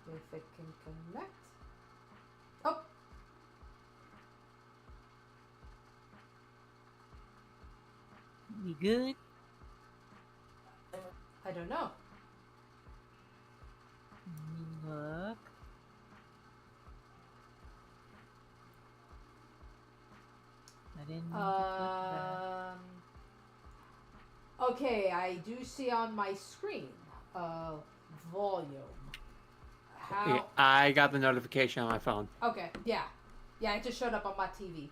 If it can connect. Oh. You good? I don't know. Look. I didn't mean to click that. Okay, I do see on my screen volume. How? Yeah, I got the notification on my phone. Okay, yeah. Yeah, it just showed up on my TV.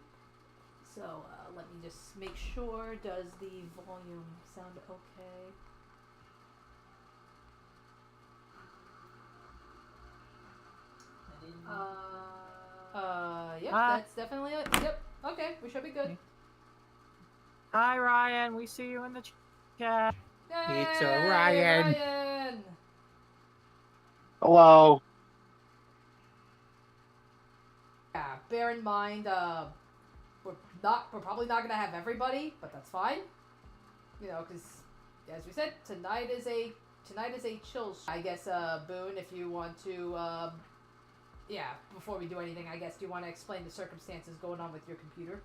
So let me just make sure. Does the volume sound okay? Yep, that's definitely it. Yep, okay, we should be good. Hi, Ryan. We see you in the chat. Yay, It's Ryan. Ryan! Hello. Yeah, bear in mind, we're probably not gonna have everybody, but that's fine. You know, because as we said, tonight is a chill. I guess, Boone, if you want to, yeah, before we do anything, I guess, do you want to explain the circumstances going on with your computer?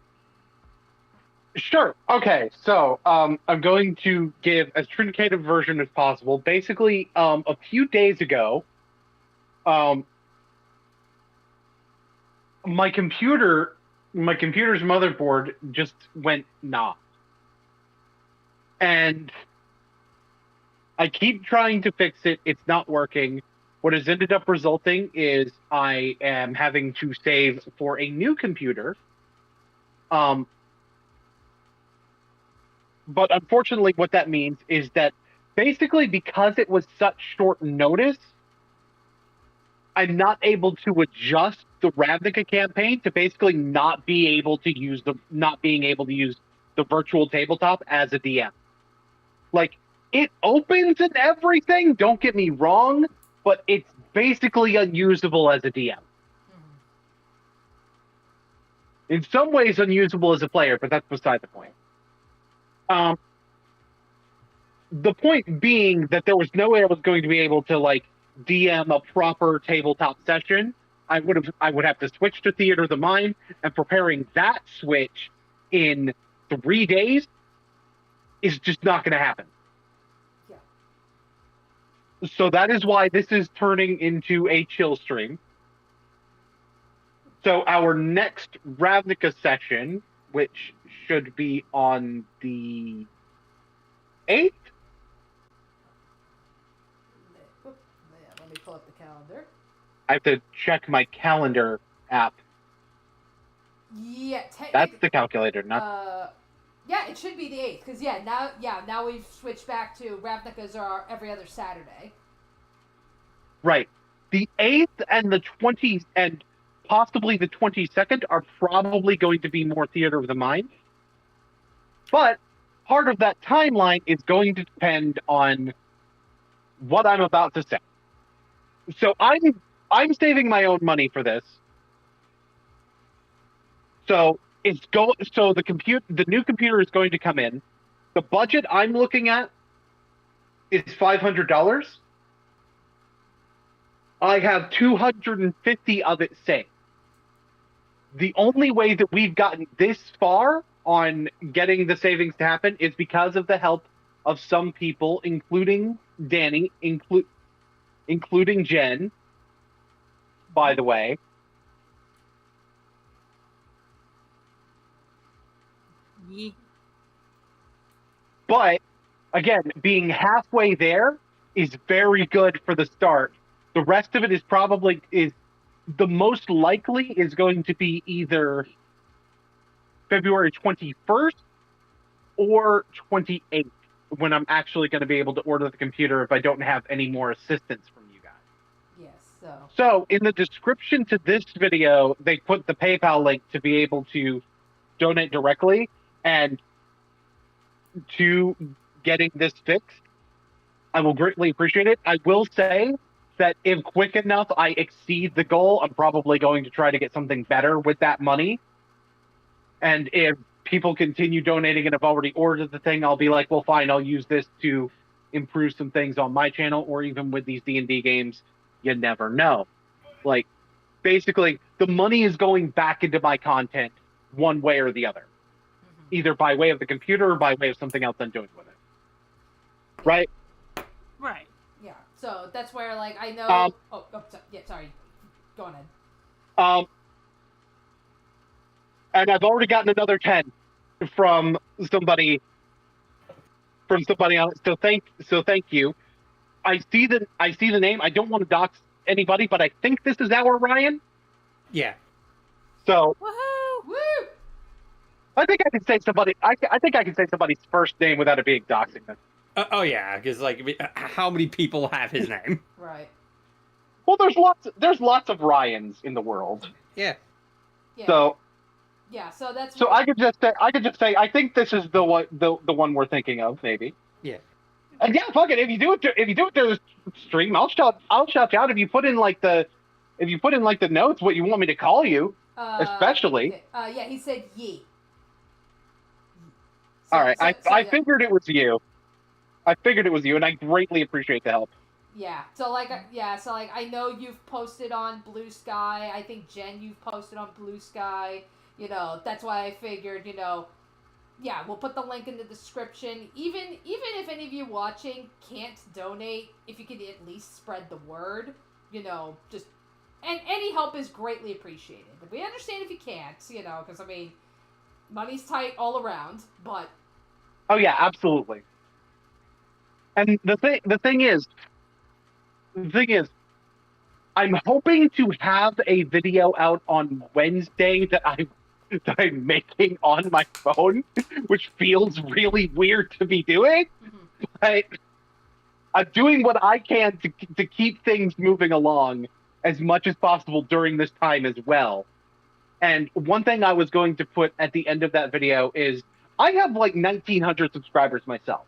Sure. Okay. So, I'm going to give as truncated version as possible. Basically, a few days ago, my computer's motherboard just went nah, and I keep trying to fix it. It's not working. What has ended up resulting is I am having to save for a new computer. But unfortunately, what that means is that basically because it was such short notice, I'm not able to adjust the Ravnica campaign to basically not being able to use the virtual tabletop as a DM. Like, it opens and everything, don't get me wrong, but it's basically unusable as a DM. In some ways unusable as a player, but that's beside the point. The point being that there was no way I was going to be able to like DM a proper tabletop session. I would have to switch to Theater of the Mind, and preparing that switch in 3 days is just not going to happen. Yeah. So that is why this is turning into a chill stream. So our next Ravnica session, which should be on the 8th. Let me pull up the calendar. I have to check my calendar app. Yeah, That's the calculator, not. Yeah, it should be the 8th, because now we've switched back to Ravnica's are every other Saturday. Right. The 8th and the 20th and possibly the 22nd are probably going to be more Theater of the Mind. But part of that timeline is going to depend on what I'm about to say. So I'm saving my own money for this. So the new computer is going to come in. The budget I'm looking at is $500. I have 250 of it saved. The only way that we've gotten this far on getting the savings to happen is because of the help of some people, including Danny, including Jen, by the way. Yeah. But again, being halfway there is very good for the start. The rest of it is the most likely is going to be either February 21st or 28th when I'm actually going to be able to order the computer if I don't have any more assistance from you guys. Yes, So in the description to this video, they put the PayPal link to be able to donate directly, and to getting this fixed, I will greatly appreciate it. I will say that if quick enough I exceed the goal, I'm probably going to try to get something better with that money. And if people continue donating and have already ordered the thing, I'll be like, well, fine, I'll use this to improve some things on my channel, or even with these D&D games, you never know. Like, basically, the money is going back into my content one way or the other, either by way of the computer or by way of something else I'm doing with it. Right? Right. Yeah. So that's where, like, I know. Yeah. Sorry. Go on, Ed. And I've already gotten another 10 from somebody else. So thank you. I see the name. I don't want to dox anybody, but I think this is our Ryan. Yeah. So Woohoo! Woo! I think I can say somebody. I think I can say somebody's first name without it being doxing them. Oh yeah, because like, how many people have his name? Right. Well, there's lots of Ryans in the world. Yeah. Yeah. So So that's. so I could just say I think this is the one we're thinking of, maybe. Yeah. And yeah, fuck it. If you do it through the stream, I'll shout you out if you put in like the notes what you want me to call you, especially. Okay. Yeah, he said ye. All right, I yeah. figured it was you. I figured it was you, and I greatly appreciate the help. Yeah. So like I know you've posted on Blue Sky. I think Jen, you've posted on Blue Sky. You know, that's why I figured, you know, yeah, we'll put the link in the description. Even if any of you watching can't donate, if you could at least spread the word, you know, just and any help is greatly appreciated. We understand if you can't, you know, because I mean, money's tight all around, but. Oh yeah, absolutely. And the thing is, I'm hoping to have a video out on Wednesday that I'm making on my phone, which feels really weird to be doing. Mm-hmm. But I'm doing what I can to keep things moving along as much as possible during this time as well. And one thing I was going to put at the end of that video is I have like 1,900 subscribers myself.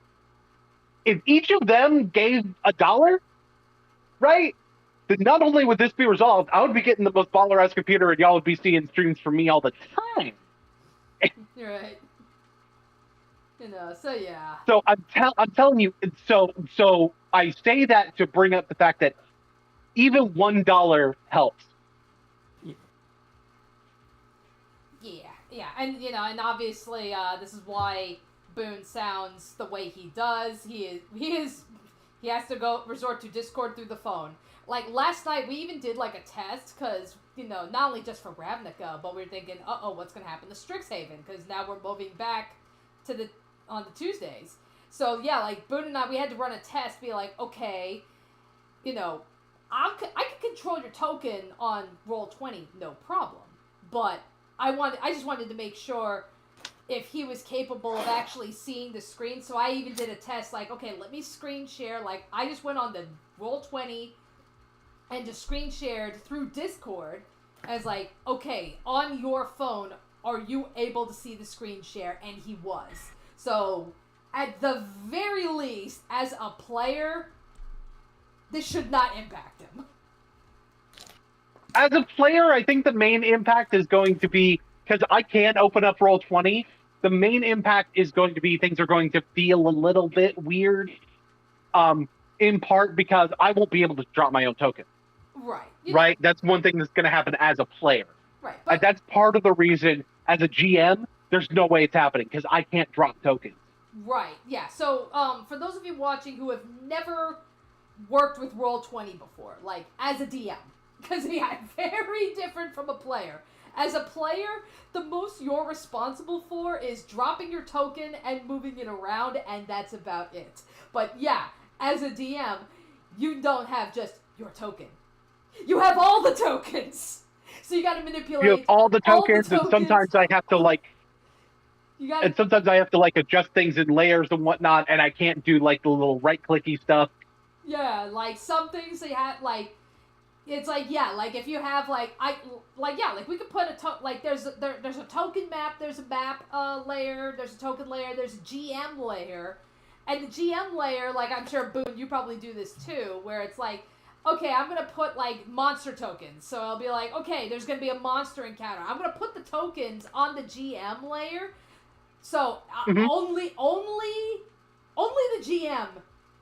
If each of them gave $1, right, then not only would this be resolved, I would be getting the most baller-ass computer, and y'all would be seeing streams from me all the time. You're right. You know, so yeah. So I'm telling you. So I say that to bring up the fact that even $1 helps. Yeah, and you know, and obviously, this is why Boone sounds the way he does. He has to resort to Discord through the phone. Like last night, we even did like a test because you know, not only just for Ravnica, but we were thinking, what's gonna happen to Strixhaven? Because now we're moving back to on the Tuesdays. So yeah, like Boone and I, we had to run a test, be like, okay, you know, I could control your token on Roll20, no problem, but I just wanted to make sure if he was capable of actually seeing the screen. So I even did a test, like, okay, let me screen share. Like, I just went on the Roll20 and just screen shared through Discord as like, okay, on your phone, are you able to see the screen share? And he was. So at the very least, as a player, this should not impact him. As a player, I think the main impact is going to be, because I can't open up Roll20, the main impact is going to be things are going to feel a little bit weird, in part because I won't be able to drop my own token. Right. Right? That's one thing that's going to happen as a player. Right. And that's part of the reason, as a GM, there's no way it's happening, because I can't drop tokens. Right, yeah. So, for those of you watching who have never worked with Roll20 before, like, as a DM, because yeah, very different from a player. As a player, the most you're responsible for is dropping your token and moving it around, and that's about it. But yeah, as a DM, you don't have just your token. You have all the tokens! So you gotta manipulate You have all the tokens, and sometimes I have to, like... And sometimes I have to, like, adjust things in layers and whatnot, and I can't do, like, the little right-clicky stuff. Yeah, like, some things they have, like... It's like, yeah, like, if you have, like, we could put there's a token map, there's a map layer, there's a token layer, there's a GM layer, and the GM layer, like, I'm sure, Boone, you probably do this too, where it's like, okay, I'm gonna put, like, monster tokens, so I'll be like, okay, there's gonna be a monster encounter, I'm gonna put the tokens on the GM layer, so only the GM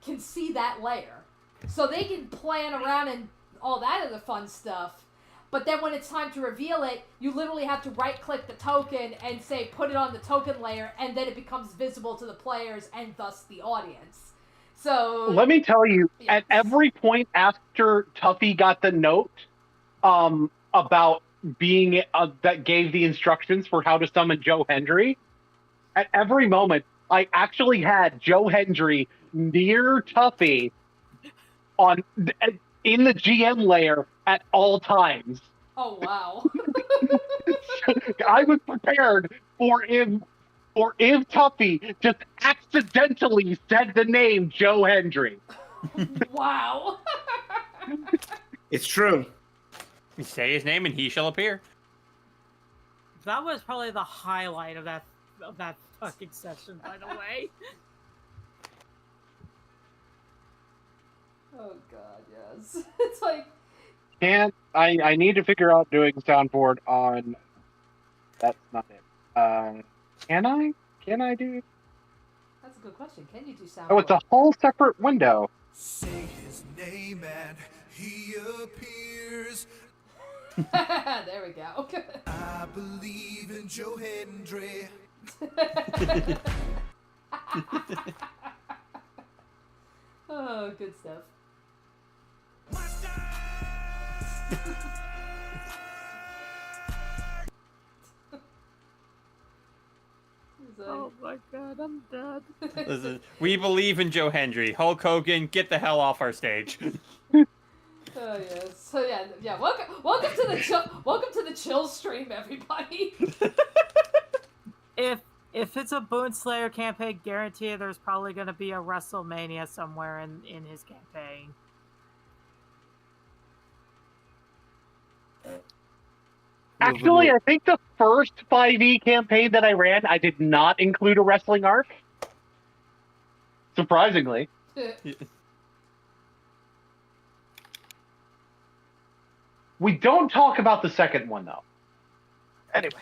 can see that layer, so they can plan around and all that other fun stuff. But then when it's time to reveal it, you literally have to right-click the token and say put it on the token layer, and then it becomes visible to the players and thus the audience. So let me tell you, yes. at every point after Tuffy got the note about being that gave the instructions for how to summon Joe Hendry, at every moment I actually had Joe Hendry near Tuffy in the GM layer at all times. Oh wow. I was prepared for if Tuffy just accidentally said the name Joe Hendry. Wow. It's true. You say his name and he shall appear. That was probably the highlight of that fucking session, by the way. Oh god, yes. It's like I need to figure out doing soundboard on. That's not it. Can I? Can I do? that's a good question. Can you do sound? Oh, it's a whole separate window. Say his name and he appears. There we go. I believe in Joe Hendry. Oh, good stuff. Oh my god, I'm dead. Listen, we believe in Joe Hendry. Hulk Hogan, get the hell off our stage. Oh yes. So yeah. Welcome to the chill stream, everybody. If it's a Boon Slayer campaign, guarantee there's probably going to be a WrestleMania somewhere in his campaign. Actually, I think the first 5e campaign that I ran, I did not include a wrestling arc. Surprisingly. We don't talk about the second one, though. Anyway.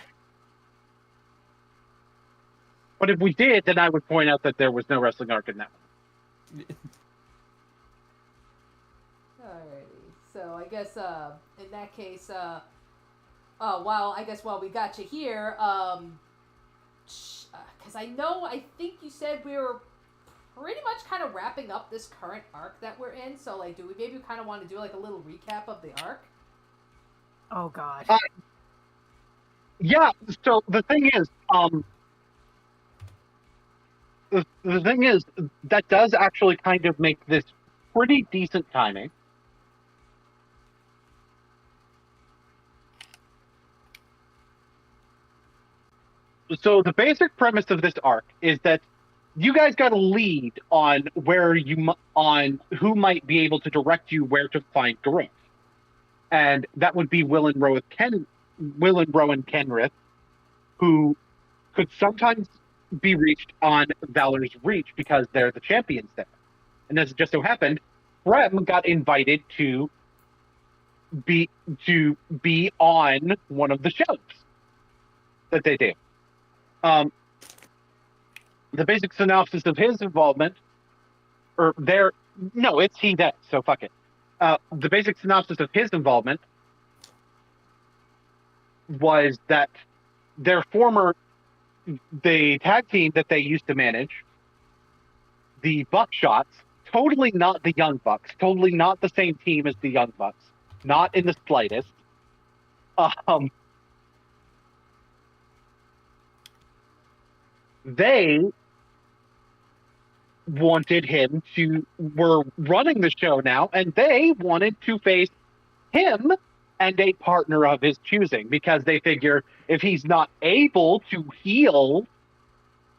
But if we did, then I would point out that there was no wrestling arc in that one. Alrighty. So I guess in that case, while we got you here, because I think you said we were pretty much kind of wrapping up this current arc that we're in. So like, do we maybe kind of want to do like a little recap of the arc? Oh god. Yeah. So the thing is, the thing is, that does actually kind of make this pretty decent timing. So the basic premise of this arc is that you guys got a lead on on who might be able to direct you where to find growth, and that would be Will and Rowan Kenrith, who could sometimes be reached on Valor's Reach because they're the champions there. And as it just so happened, Prem got invited to be on one of the shows that they do. The basic synopsis of his involvement, it's he that, so fuck it. The basic synopsis of his involvement was that the tag team that they used to manage, the Buckshots, totally not the Young Bucks, totally not the same team as the Young Bucks, not in the slightest. They were running the show now, and they wanted to face him and a partner of his choosing, because they figure if he's not able to heal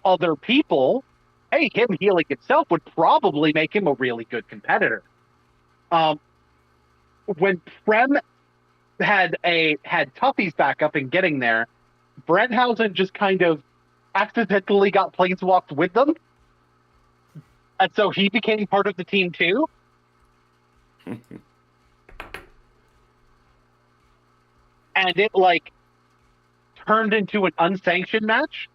other people, hey, him healing himself would probably make him a really good competitor. When Prem had Tuffy's backup in getting there, Brenthausen just kind of accidentally got planeswalked with them, and so he became part of the team too. And it turned into an unsanctioned match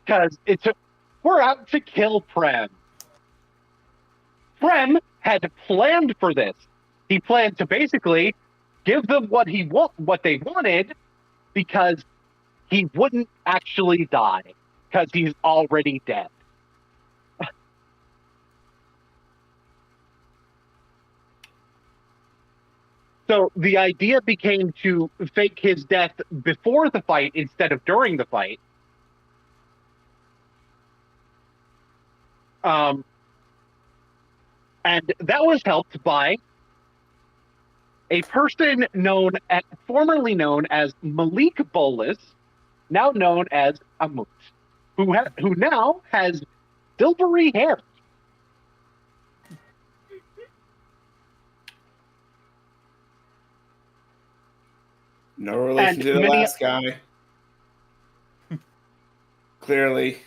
because we're out to kill Prem. Prem had planned for this. he planned to basically give them what they wanted, because he wouldn't actually die, because he's already dead. So the idea became to fake his death before the fight instead of during the fight. And that was helped by a person formerly known as Malik Bolas, now known as Amut, who now has silvery hair. No relation to the last guy. Clearly.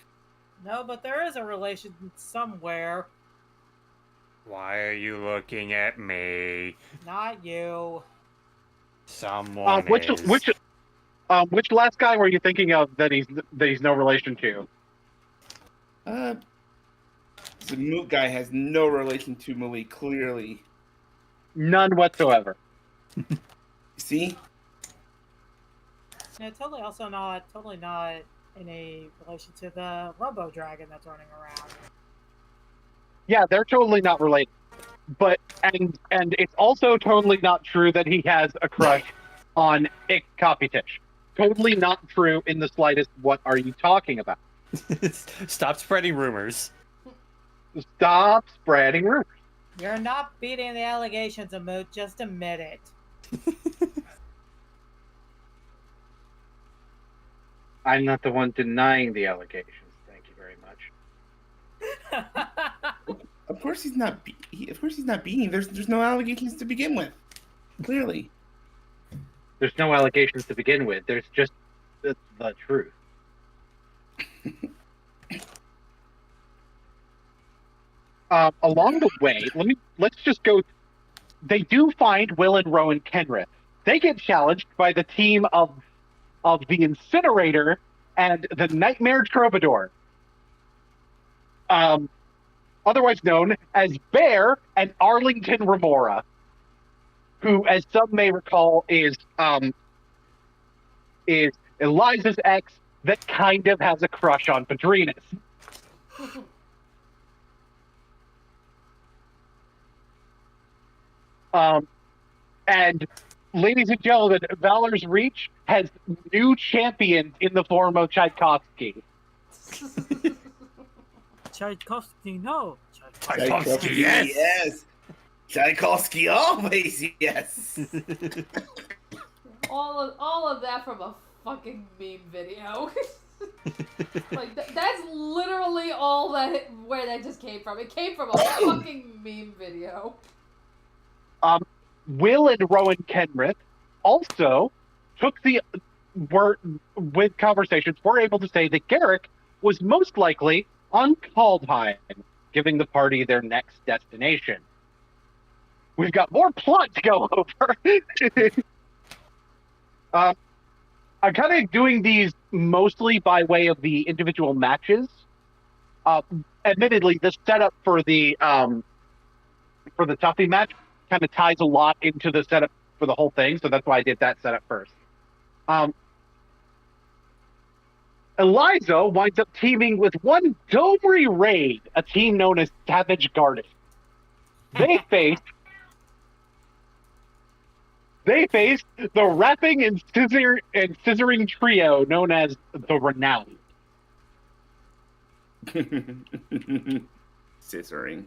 No, but there is a relation somewhere. Why are you looking at me? Not you. Someone is. Which last guy were you thinking of that he's no relation to? The Moot guy has no relation to Malik, clearly. None whatsoever. See? Yeah, totally not in a relation to the Robo Dragon that's running around. Yeah, they're totally not related. But and it's also totally not true that he has a crush on Ik Kapitish. Totally not true in the slightest. What are you talking about? Stop spreading rumors. Stop spreading rumors. You're not beating the allegations, Amut. Just admit it. I'm not the one denying the allegations. Thank you very much. Of course he's not. Of course he's not beating. There's no allegations to begin with. Clearly. There's no allegations to begin with. There's just the truth. Along the way, let's just go. They do find Will and Rowan Kenrith. They get challenged by the team of the Incinerator and the Nightmare Troubadour, otherwise known as Bear and Arlington Remora, who, as some may recall, is Eliza's ex that kind of has a crush on Padrinas. And ladies and gentlemen, Valor's Reach has new champions in the form of Tchaikovsky. Tchaikovsky, no. Tchaikovsky, yes. Yes. Tchaikovsky, always yes. all of that from a fucking meme video. Like that's literally all where that just came from. It came from a fucking meme video. Will and Rowan Kenrith also with conversations, were able to say that Garrick was most likely on Kaldheim, giving the party their next destination. We've got more plot to go over. I'm kind of doing these mostly by way of the individual matches. Admittedly, the setup for the Tuffy match kind of ties a lot into the setup for the whole thing, so that's why I did that setup first. Eliza winds up teaming with one Domri Raid, a team known as Savage Garden. They face the rapping and scissoring trio known as the Renowned. Scissoring.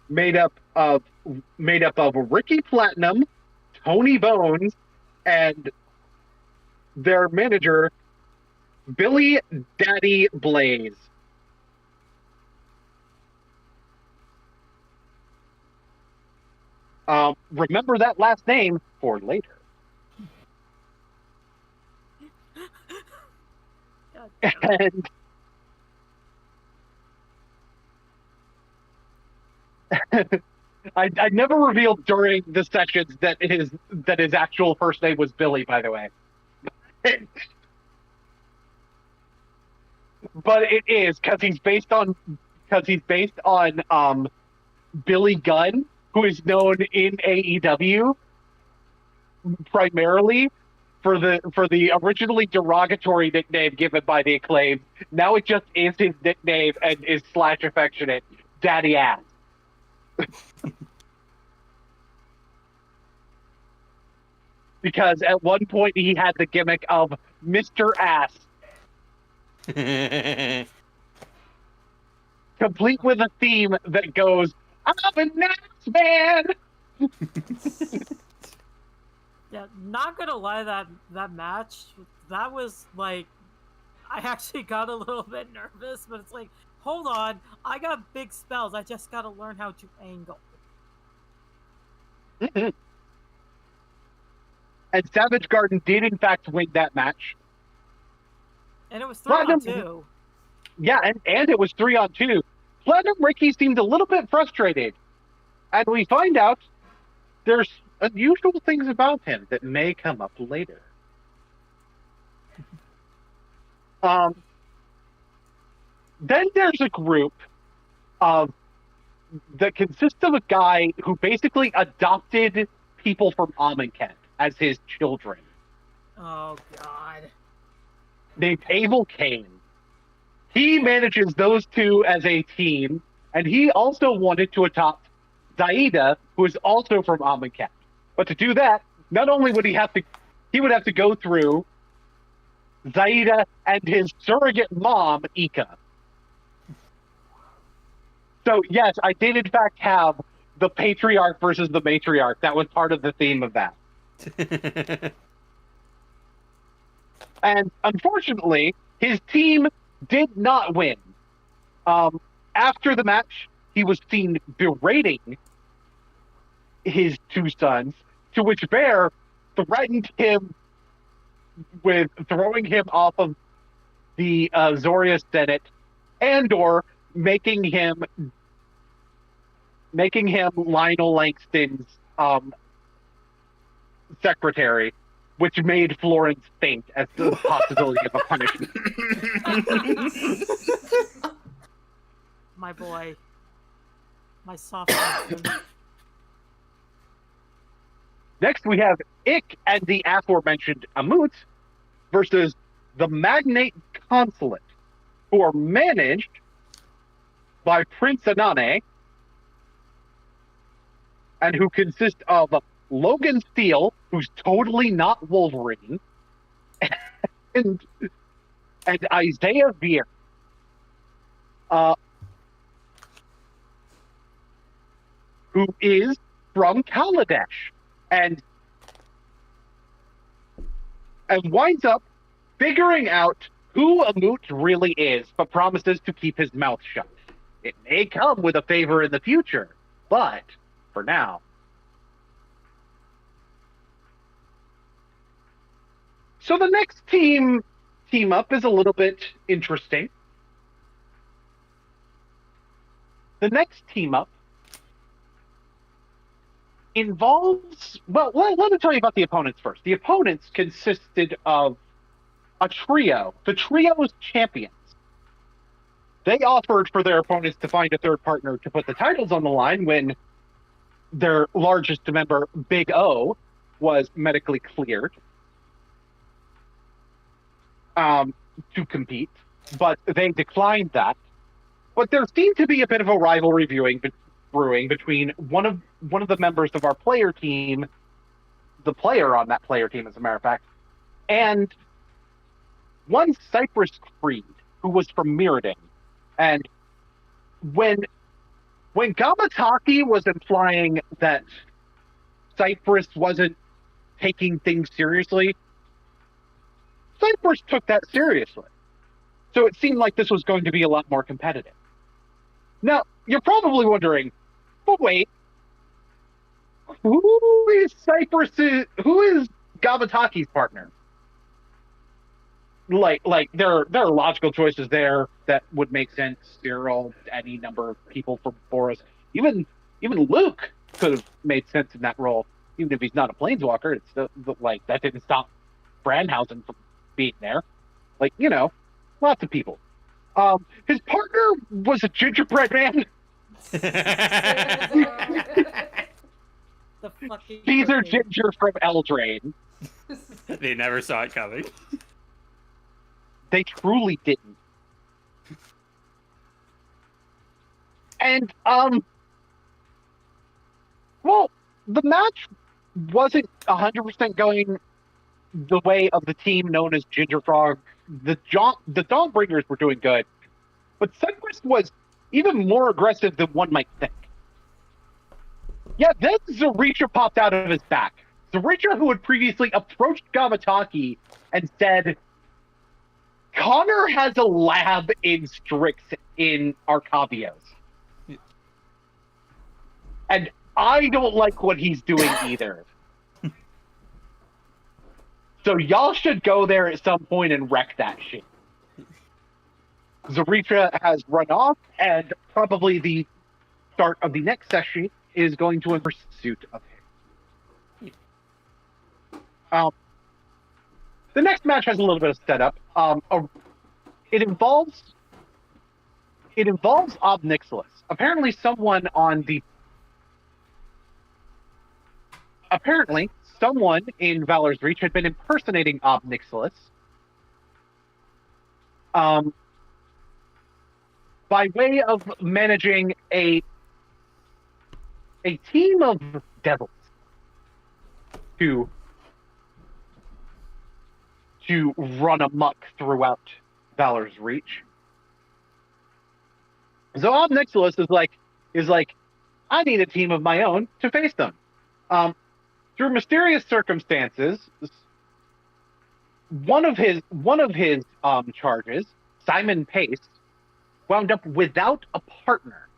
Made up of Ricky Platinum, Tony Bones, and their manager, Billy Daddy Blaze. Remember that last name for later. And I never revealed during the sessions that his actual first name was Billy, by the way. but it is because he's based on Billy Gunn, who is known in AEW primarily for the originally derogatory nickname given by the Acclaimed. Now it just is his nickname and is / affectionate, Daddy Ass. Because at one point he had the gimmick of Mr. Ass, complete with a theme that goes, "I'm an ass man." Yeah, not gonna lie, that match, that was like, I actually got a little bit nervous, but it's like, hold on, I got big spells, I just gotta learn how to angle. And Savage Garden did in fact win that match. And it was 3-on-2. Platinum- Yeah, and it was 3-on-2. Platinum Ricky seemed a little bit frustrated. And we find out there's unusual things about him that may come up later. Then there's a group that consists of a guy who basically adopted people from Amonkhet as his children, Oh, God. named Abel Kane. He manages those two as a team, and he also wanted to adopt Zaida, who is also from Amonkhet. But to do that, not only would he would have to go through Zaida and his surrogate mom, Ika. So yes, I did in fact have the patriarch versus the matriarch. That was part of the theme of that. And unfortunately, his team did not win. After the match, he was seen berating his two sons, to which Bear threatened him with throwing him off of the Zoria Senate, and/or making him Lionel Langston's secretary, which made Florence faint as the possibility of a punishment. My boy. My soft husband. Next, we have Ick and the aforementioned Amut versus the Magnate Consulate, who are managed by Prince Anane, and who consist of Logan Steele, who's totally not Wolverine, and Isaiah Veer. Who is from Kaladesh, and winds up figuring out who Amut really is, but promises to keep his mouth shut. It may come with a favor in the future, but for now. So the next team up is a little bit interesting. The next team up involves, well, let me tell you about the opponents first. The opponents consisted of a trio, the trio's champions. They offered for their opponents to find a third partner to put the titles on the line when their largest member, Big O, was medically cleared to compete, but they declined that. But there seemed to be a bit of a rivalry brewing between one of the members of our player team, the player on that player team, as a matter of fact, and one Cypress Creed, who was from Mirrodin. And when Gamataki was implying that Cypress wasn't taking things seriously, Cypress took that seriously. So it seemed like this was going to be a lot more competitive. Now, you're probably wondering, but wait, who is Gavataki's partner? Like there are logical choices there that would make sense. There are any number of people from Boris. Even Luke could have made sense in that role, even if he's not a planeswalker. It's like that didn't stop Brandhausen from being there. Like, lots of people. His partner was a gingerbread man. The fucking Caesar cookie. Ginger from Eldraine. They never saw it coming. They truly didn't. And, well, the match wasn't 100% going the way of the team known as Ginger Frog. The Dawnbringers were doing good, but Sunquist was even more aggressive than one might think. Yeah, then Zarisha popped out of his back. Zarisha, who had previously approached Gamataki and said, Connor has a lab in Strix in Arcavios. And I don't like what he's doing either. So y'all should go there at some point and wreck that shit. Zarisha has run off, and probably the start of the next session is going to in pursuit of him. The next match has a little bit of setup. It involves Ob Nixilis. Apparently, someone in Valor's Reach had been impersonating Ob Nixilis. By way of managing a team of devils to run amok throughout Valor's Reach. So Ob Nixilis is like, I need a team of my own to face them. Through mysterious circumstances, one of his charges, Simon Pace, wound up without a partner,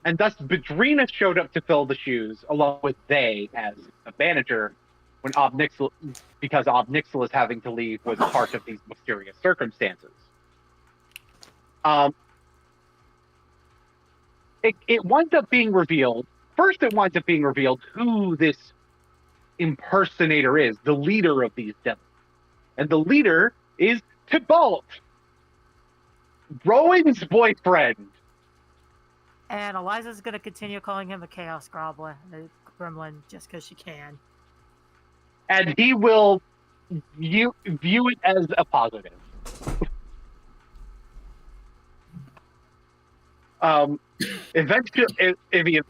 and thus Bedrina showed up to fill the shoes, along with they as a manager, when because Ob Nixilis having to leave was part of these mysterious circumstances. It winds up being revealed. First, it winds up being revealed who this impersonator is, the leader of these devils. And the leader is Tybalt, Rowan's boyfriend. And Eliza's gonna continue calling him a Chaos Gremlin just because she can. And he will view it as a positive. Eventually,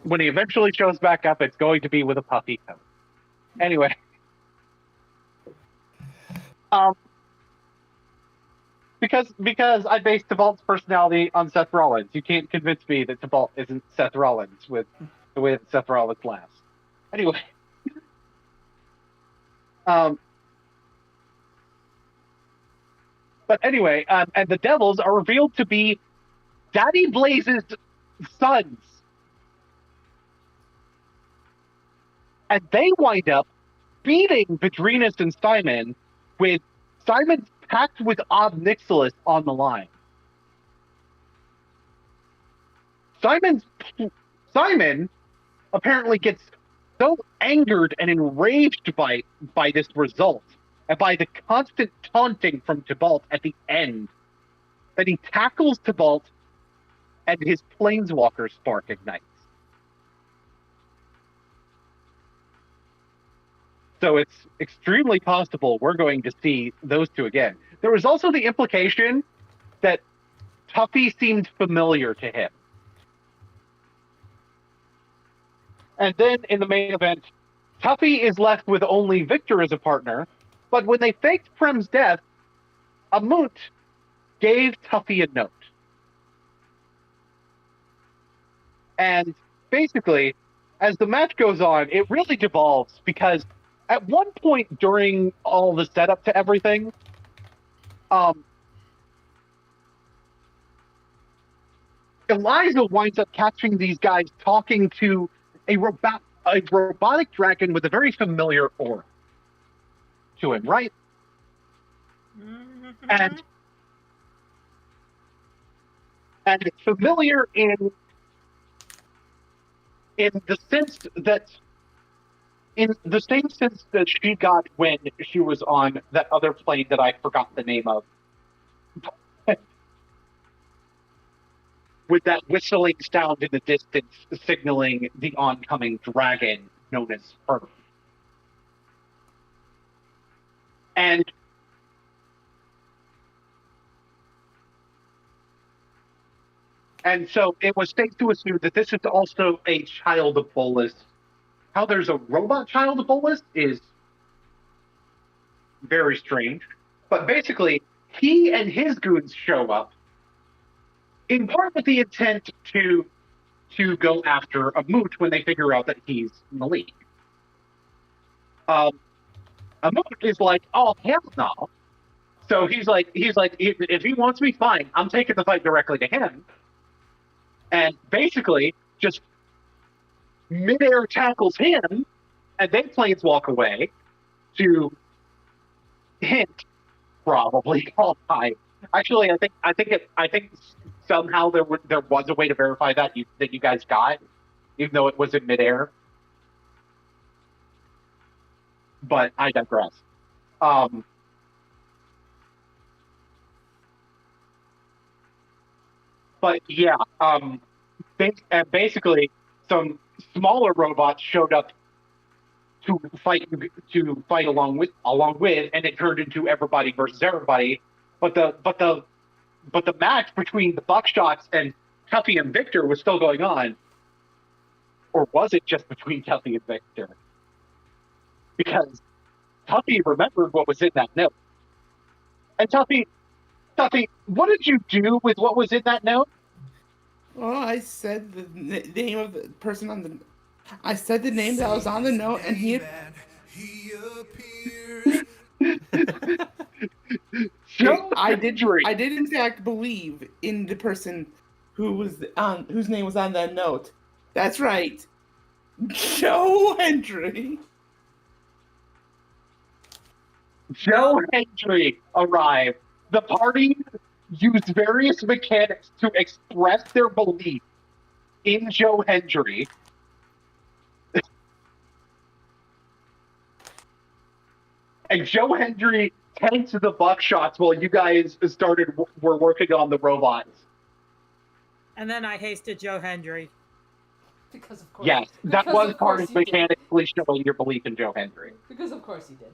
when he eventually shows back up, it's going to be with a puffy coat. Anyway, because I based Tybalt's personality on Seth Rollins, you can't convince me that Tybalt isn't Seth Rollins with the way that Seth Rollins laughs. Anyway, but anyway, and the devils are revealed to be Daddy Blaze's sons. And they wind up beating Bedrinas and Simon with Simon's pact with Ob Nixilis on the line. Simon apparently gets so angered and enraged by this result and by the constant taunting from Tybalt at the end that he tackles Tybalt and his Planeswalker spark ignites. So it's extremely possible we're going to see those two again. There was also the implication that Tuffy seemed familiar to him. And then in the main event, Tuffy is left with only Victor as a partner, but when they faked Prem's death, Amut gave Tuffy a note. And basically, as the match goes on, it really devolves because at one point during all the setup to everything, Eliza winds up catching these guys talking to a robotic dragon with a very familiar aura to him, right? Mm-hmm. And familiar in the sense that, in the same sense that she got when she was on that other plane that I forgot the name of. with that whistling sound in the distance signaling the oncoming dragon known as Fern. And so it was safe to assume that this is also a child of Bolus. How there's a robot child of Bolus is very strange. But basically, he and his goons show up, in part with the intent to go after a moot when they figure out that he's in the league. A moot is like, oh, hell no. So he's like, if he wants me, fine. I'm taking the fight directly to him. And basically, just midair tackles him, and they planeswalk away to hint, probably all time. Actually, I think somehow there was a way to verify that you guys got, even though it was in midair. But I digress. But yeah, basically, some smaller robots showed up to fight along with, and it turned into everybody versus everybody. But the match between the Buckshots and Tuffy and Victor was still going on, or was it just between Tuffy and Victor? Because Tuffy remembered what was in that note, and Tuffy, what did you do with what was in that note? Well, I said the name of the person on the. I said the name that was on the note, and he appears. I did in fact believe in the person who was on whose name was on that note. That's right, Joe Hendry. Joe Hendry arrived. The party used various mechanics to express their belief in Joe Hendry. And Joe Hendry tanked the Buckshots while you guys were working on the robots. And then I hasted Joe Hendry. Because of course. Yes, that because was of part course of you did. mechanically showing your belief in Joe Hendry. Because of course you did.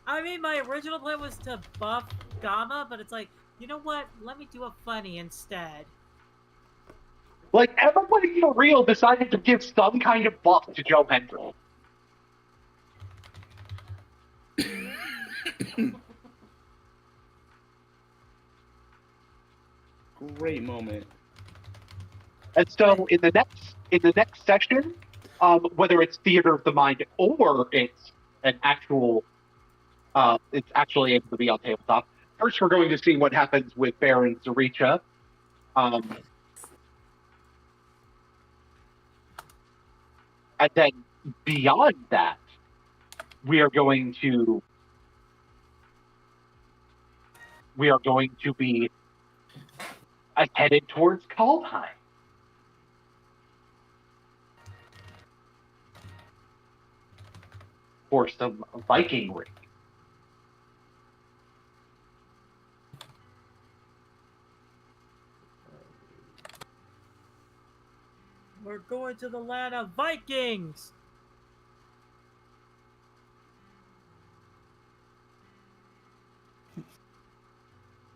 I mean, my original plan was to buff Gamma, but it's like, you know what? Let me do a funny instead. Like, everybody for real decided to give some kind of buff to Joe Hendry. Great moment. And so in the next session, whether it's Theater of the Mind or it's an actual, it's actually able to be on tabletop. First, we're going to see what happens with Baron Zaricha. And then beyond that, we are going to be headed towards Kaldheim. For some Viking raid. We're going to the land of Vikings!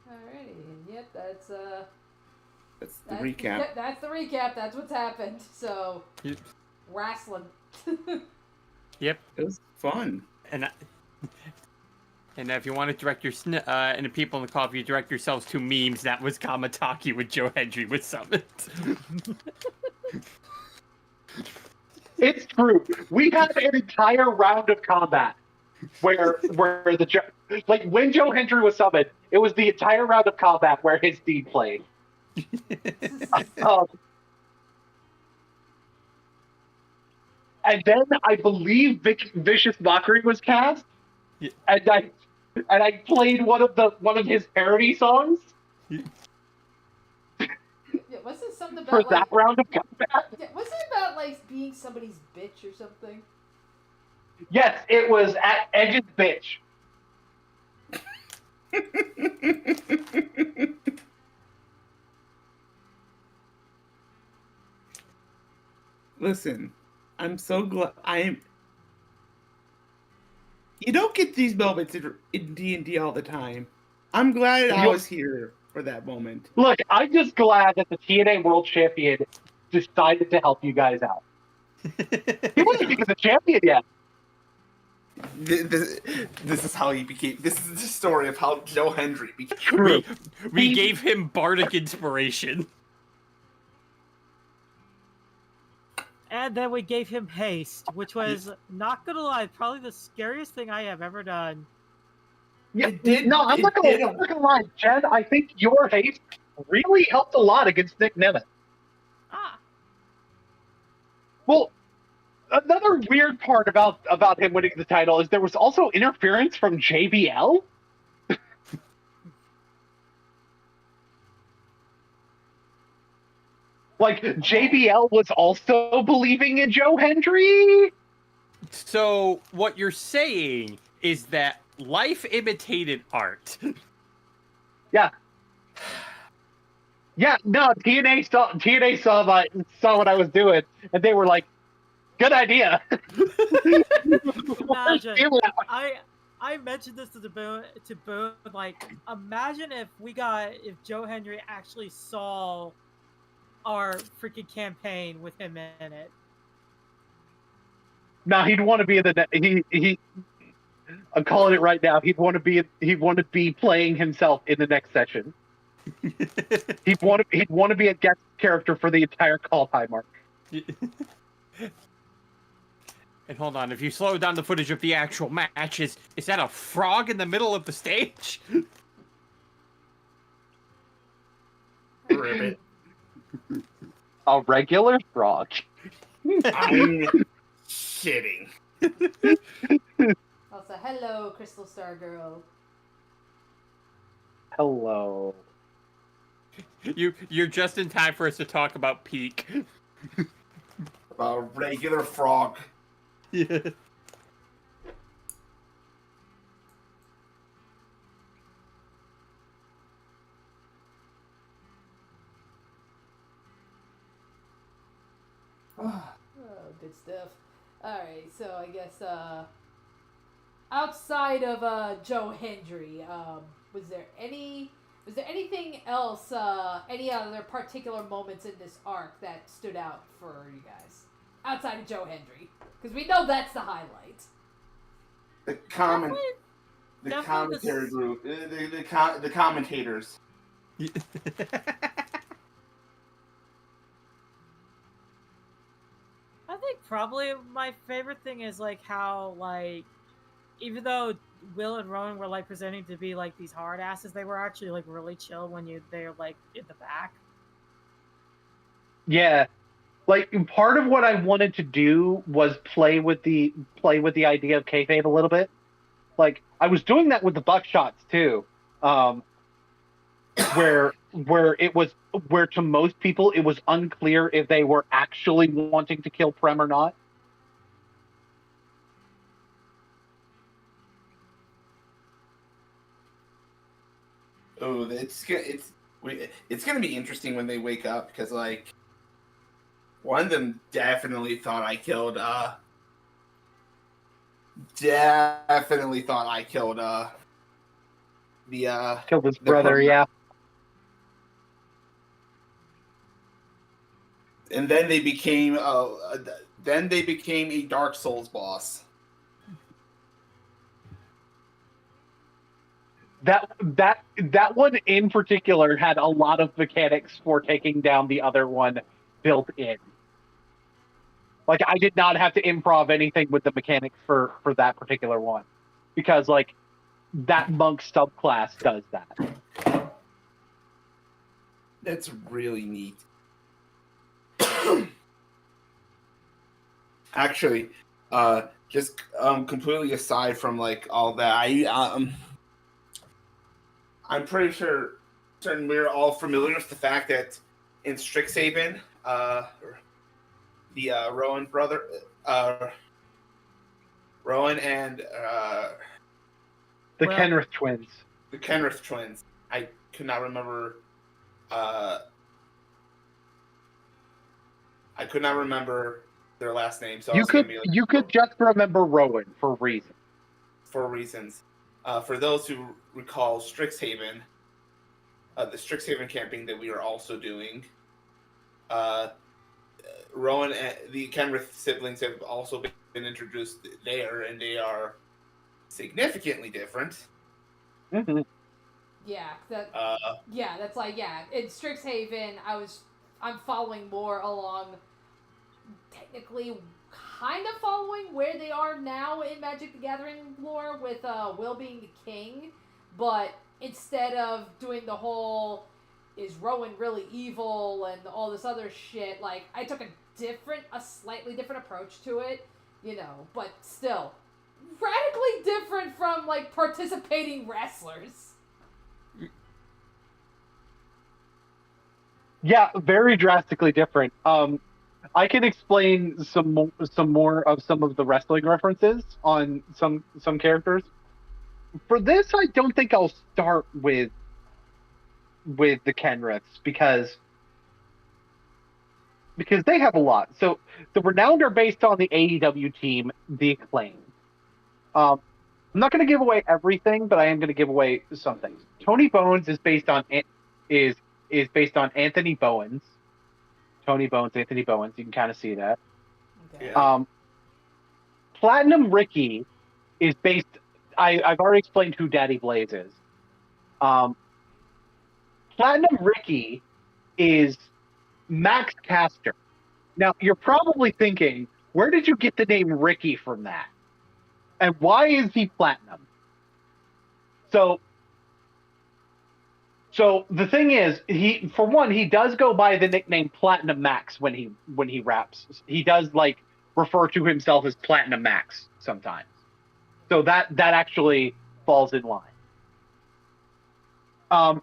Alrighty, and yep, that's the recap. Yep, that's the recap. That's what's happened. So, Yep. wrestling. Yep. It was fun. And if you want to direct your and the people in the call, if you direct yourselves to memes, that was Kamataki when Joe Hendry was summoned. It's true. We had an entire round of combat where like when Joe Hendry was summoned, it was the entire round of combat where his deed played. And then I believe Vicious Mockery was cast, Yeah. and I played one of his parody songs Yeah, wasn't it something for about that round of combat. Yeah, wasn't it about like being somebody's bitch or something? Yes, it was at Edge's bitch. Listen, I'm so glad You don't get these moments in D&D all the time. I'm glad I was here for that moment. Look, I'm just glad that the TNA World Champion decided to help you guys out. He wasn't even the champion yet. This is how he became. This is the story of how Joe Hendry became. True. We gave him bardic inspiration. And then we gave him haste, which was, not gonna lie, probably the scariest thing I have ever done. Yeah, It did- no, I'm it not did- gonna lie, Jen. I think your haste really helped a lot against Nick Nemeth. Ah, Well, another weird part about him winning the title is there was also interference from JBL. Like, JBL was also believing in Joe Hendry? So what you're saying is that life imitated art. Yeah. Yeah, no, TNA saw what I was doing, and they were like, good idea. imagine. I mentioned this to Boone, like, imagine if Joe Hendry actually saw our freaking campaign with him in it. No, he'd want to be in the I'm calling it right now. He'd want to be playing himself in the next session. He'd want to be a guest character for the entire call time arc. And hold on, if you slow down the footage of the actual match, is that a frog in the middle of the stage? Ribbit. A regular frog. I'm shitting. Also, hello, Crystal Star Girl. Hello. You're just in time for us to talk about Peak. A regular frog. Yeah. Oh, good stuff. Alright, so I guess, outside of, Joe Hendry, was there anything else, any other particular moments in this arc that stood out for you guys? Outside of Joe Hendry. Because we know that's the highlight. The Definitely commentary group. The commentators. I think probably my favorite thing is like how, like, even though Will and Rowan were like presenting to be like these hard asses, they were actually like really chill when they're like in the back. Yeah. Like, part of what I wanted to do was play with the idea of kayfabe a little bit. Like, I was doing that with the buckshots too, where to most people it was unclear if they were actually wanting to kill Prem or not. Oh, it's gonna be interesting when they wake up because like one of them definitely thought I killed Killed his the brother, partner. yeah. And then they became a Dark Souls boss. That one in particular had a lot of mechanics for taking down the other one built in. Like, I did not have to improv anything with the mechanics for that particular one. Because, like, that monk subclass does that. That's really neat. Actually, just completely aside from like all that, I'm pretty sure certain we're all familiar with the fact that in Strixhaven, the Rowan brother, Rowan and The Well- Kenrith twins. the Kenrith twins. I could not remember. I could not remember their last name, so I was gonna be like, you could just remember Rowan for reasons. for reasons. For those who recall Strixhaven, the Strixhaven camping that we are also doing, Rowan and the Kenrith siblings have also been introduced there, and they are significantly different. Mm-hmm. Yeah, that. Uh, Yeah, that's like in Strixhaven, I'm following more along, technically, kind of following where they are now in Magic the Gathering lore with Will being the king, but instead of doing the whole is Rowan really evil and all this other shit, like I took a slightly different approach to it, but still radically different from like participating wrestlers. Yeah, very drastically different. I can explain some more of some of the wrestling references on some characters. For this, I don't think I'll start with the Kenriths because they have a lot. So the Renowned are based on the AEW team, the Acclaim. I'm not going to give away everything, but I am going to give away some things. Tony Bones is based on Anthony Bowens. Tony Bones, Anthony Bowens. You can kind of see that. Okay. Yeah. Platinum Ricky is based. I've already explained who Daddy Blaze is. Platinum Ricky is Max Caster. Now you're probably thinking, where did you get the name Ricky from that? And why is he platinum? So the thing is, he does go by the nickname Platinum Max when he raps. He does like refer to himself as Platinum Max sometimes. So that actually falls in line. And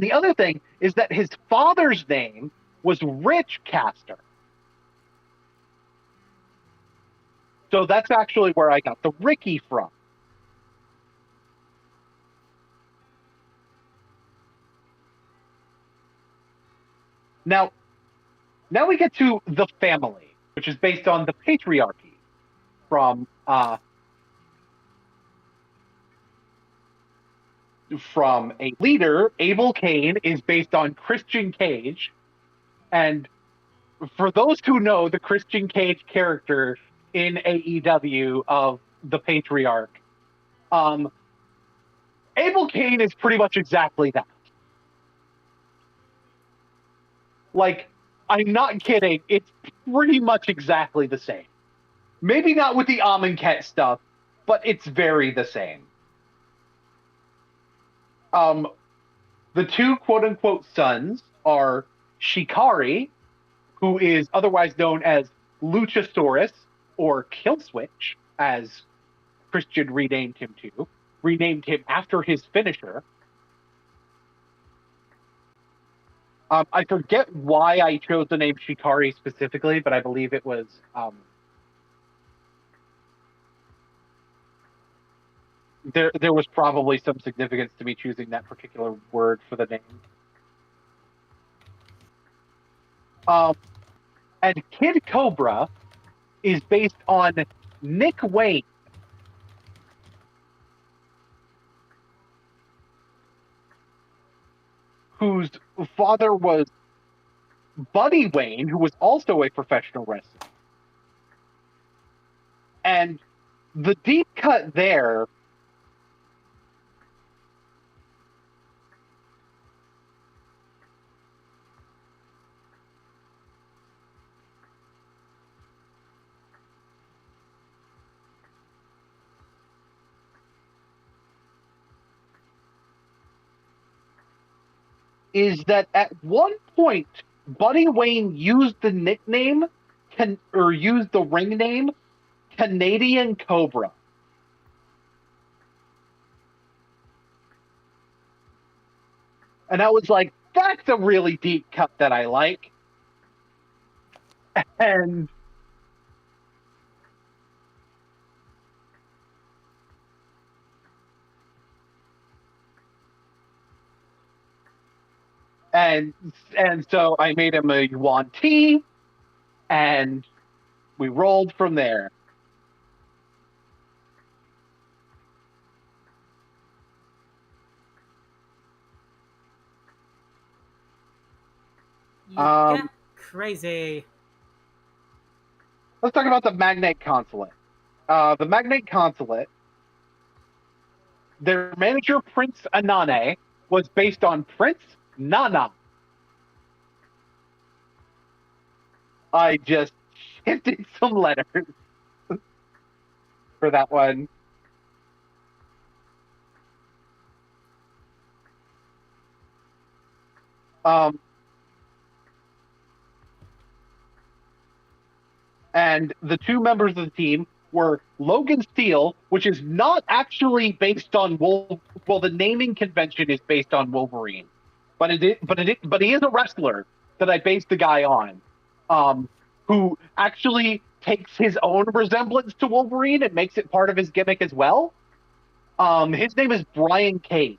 the other thing is that his father's name was Rich Caster. So that's actually where I got the Ricky from. Now we get to the family, which is based on the patriarchy from a leader. Abel Kane is based on Christian Cage, and for those who know the Christian Cage character in AEW of the patriarch, Abel Kane is pretty much exactly that. Like, I'm not kidding. It's pretty much exactly the same. Maybe not with the Amonkhet stuff, but it's very the same. The two quote-unquote sons are Shikari, who is otherwise known as Luchasaurus, or Killswitch, as Christian renamed him after his finisher. I forget why I chose the name Shikari specifically, but I believe it was there was probably some significance to me choosing that particular word for the name. And Kid Cobra is based on Nick Wayne. Whose father was Buddy Wayne, who was also a professional wrestler. And the deep cut there is that at one point, Buddy Wayne used the nickname used the ring name Canadian Cobra. And I was like, that's a really deep cut that I like. And so I made him a Yuan Ti, and we rolled from there. Yeah, crazy. Let's talk about the Magnate Consulate. The Magnate Consulate, their manager, Prince Anane, was based on Prince Nana. I just shifted some letters for that one. And the two members of the team were Logan Steele, which is not actually based on Wolf. Well, the naming convention is based on Wolverine, but he is a wrestler that I based the guy on, who actually takes his own resemblance to Wolverine and makes it part of his gimmick as well. His name is Brian Cage.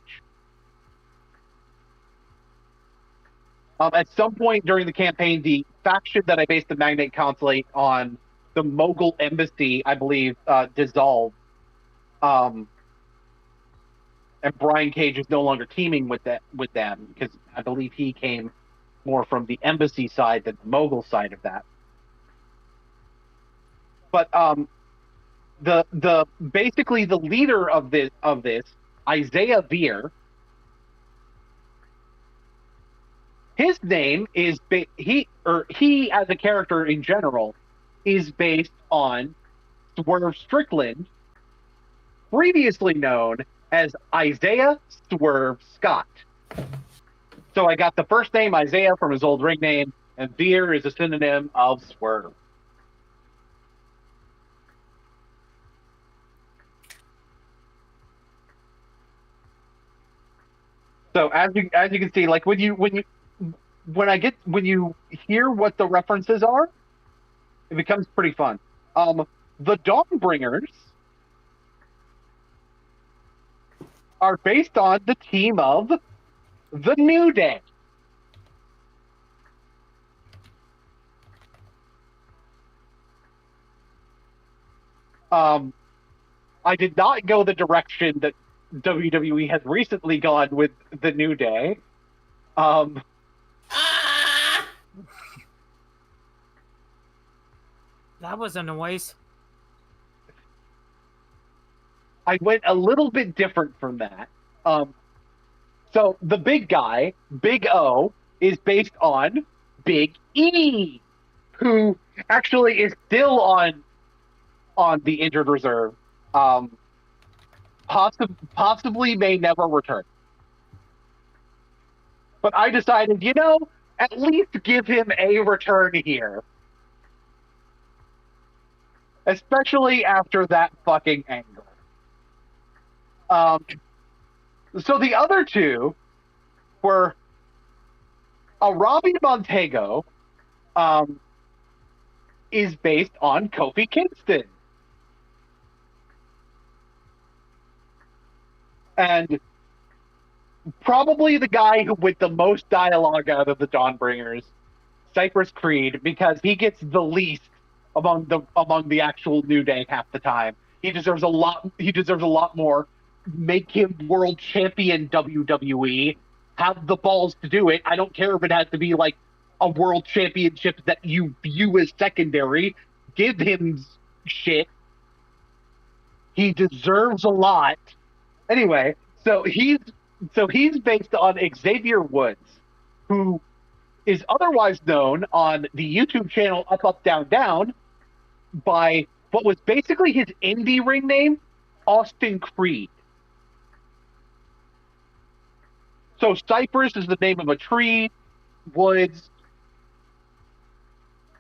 At some point during the campaign, the faction that I based the Magnate Consulate on, the Mogul Embassy, I believe, dissolved. And Brian Cage is no longer teaming with them because I believe he came more from the Embassy side than the Mogul side of that. But the basically the leader of this Isaiah Veer. His name is he as a character in general is based on Swerve Strickland, previously known as Isaiah Swerve Scott. So I got the first name Isaiah from his old ring name, and Veer is a synonym of Swerve. So as you can see, like when you hear what the references are, it becomes pretty fun. The Dawnbringers are based on the team of the New Day. I did not go the direction that WWE has recently gone with the New Day. That was a noise. I went a little bit different from that. So the big guy, Big O, is based on Big E, who actually is still on the injured reserve. Possibly may never return. But I decided, at least give him a return here. Especially after that fucking angle. So the other two were Robbie Montego is based on Kofi Kingston. And probably the guy who with the most dialogue out of the Dawnbringers, Cypress Creed, because he gets the least among the actual New Day half the time. He deserves a lot more. Make him world champion WWE. Have the balls to do it. I don't care if it has to be like a world championship that you view as secondary. Give him shit. He deserves a lot. Anyway, so he's based on Xavier Woods, who is otherwise known on the YouTube channel Up Up Down Down by what was basically his indie ring name, Austin Creed. So Cypress is the name of a tree, Woods,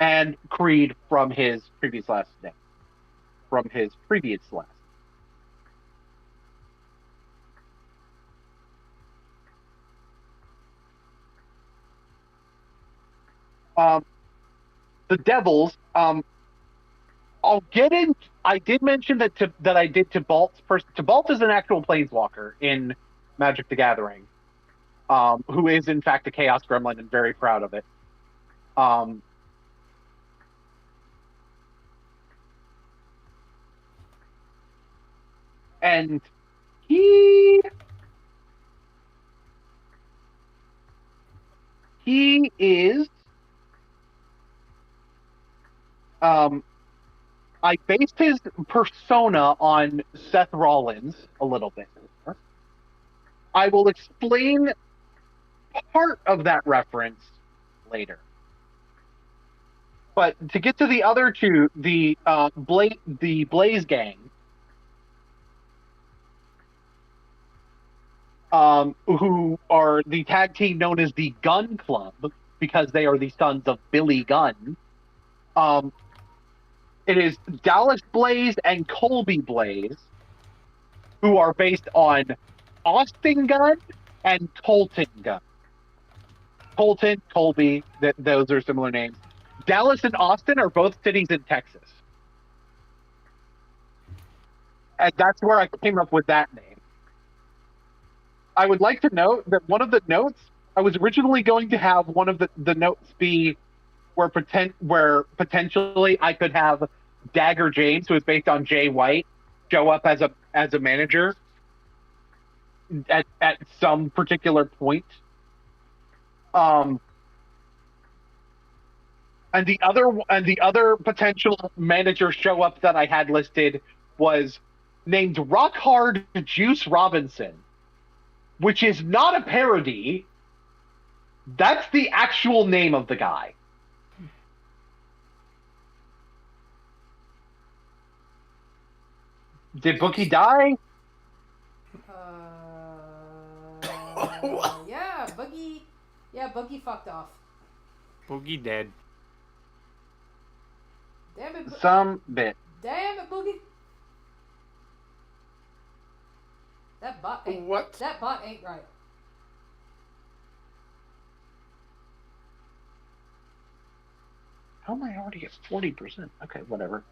and Creed from his previous last name. The Devils, I'll get in. I did mention that I did Tibalt's person. Tibalt is an actual planeswalker in Magic the Gathering, who is in fact a Chaos Gremlin and very proud of it. and he is I based his persona on Seth Rollins a little bit. I will explain part of that reference later. But to get to the other two, the Blaze Gang, who are the tag team known as the Gun Club because they are the sons of Billy Gunn. It is Dallas Blaze and Colby Blaze, who are based on Austin Gunn and Colton Gunn. Colton, Colby, those are similar names. Dallas and Austin are both cities in Texas. And that's where I came up with that name. I would like to note that one of the notes, I was originally going to have one of the notes be where potentially I could have Dagger James, who is based on Jay White, show up as a manager at some particular point. And the other potential manager show up that I had listed was named Rock Hard Juice Robinson, which is not a parody. That's the actual name of the guy. Did Bookie die? Yeah, Boogie. Yeah, Boogie fucked off. Boogie dead. Damn it. Some bit. Damn it, Boogie. That bot ain't. What? That bot ain't right. How am I already at 40%? Okay, whatever.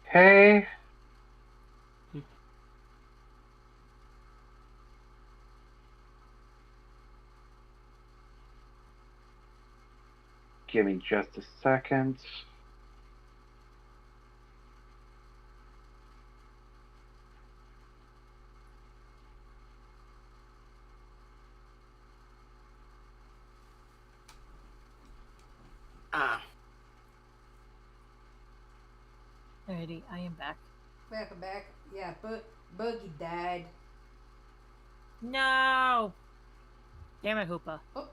Okay. Give me just a second. Alrighty, I am back. Welcome back. Yeah, Boogie died. No! Damn it, Hoopa. Oh.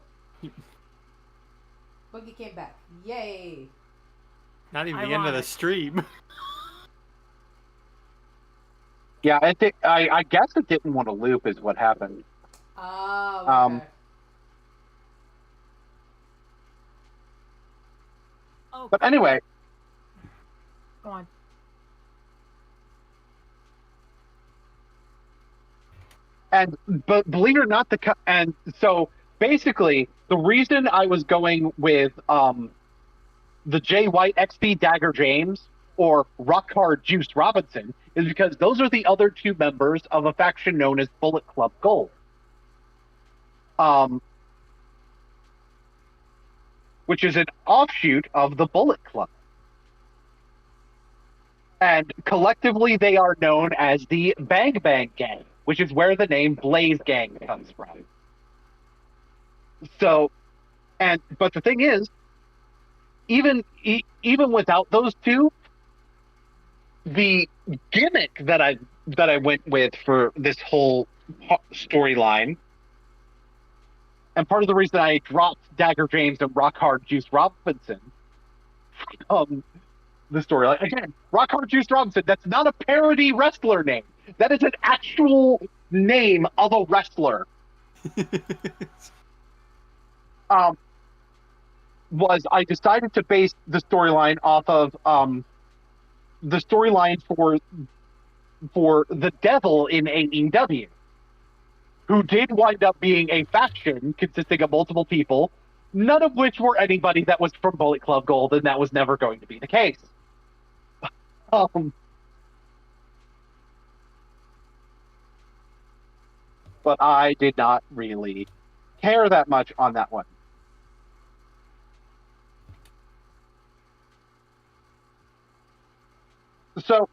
Boogie came back. Yay! Not even the end of the stream. Yeah, I guess it didn't want to loop is what happened. Oh, okay. Oh, But anyway, go on. but believe it or not, and so basically the reason I was going with the Jay White XP Dagger James or Rock Hard Juice Robinson is because those are the other two members of a faction known as Bullet Club Gold. Which is an offshoot of the Bullet Club. And collectively they are known as the Bang Bang Gang, which is where the name Blaze Gang comes from. So, but the thing is, even without those two, the gimmick that I went with for this whole storyline, and part of the reason I dropped Dagger James and Rock Hard Juice Robinson, the storyline again, Rock Hard Juice Robinson. That's not a parody wrestler name. That is an actual name of a wrestler. Was I decided to base the storyline off of the storyline for the Devil in AEW, who did wind up being a faction consisting of multiple people, none of which were anybody that was from Bullet Club Gold, and that was never going to be the case. But I did not really care that much on that one. So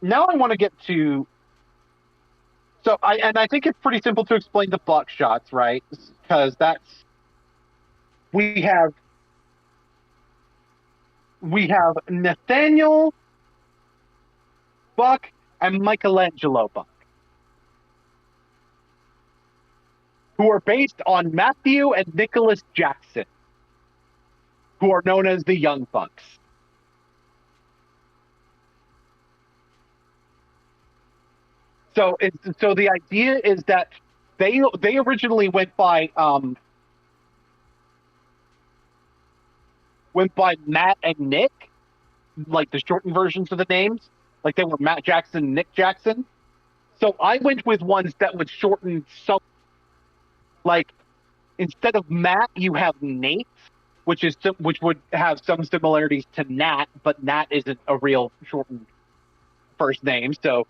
now I want to get to. So I think it's pretty simple to explain the buck shots, right? Because we have Nathaniel Buck and Michelangelo Buck, who are based on Matthew and Nicholas Jackson, who are known as the Young Bucks. So the idea is that they originally went by Matt and Nick, like the shortened versions of the names, like they were Matt Jackson and Nick Jackson. So I went with ones that would shorten some, like instead of Matt, you have Nate, which would have some similarities to Nat, but Nat isn't a real shortened first name, so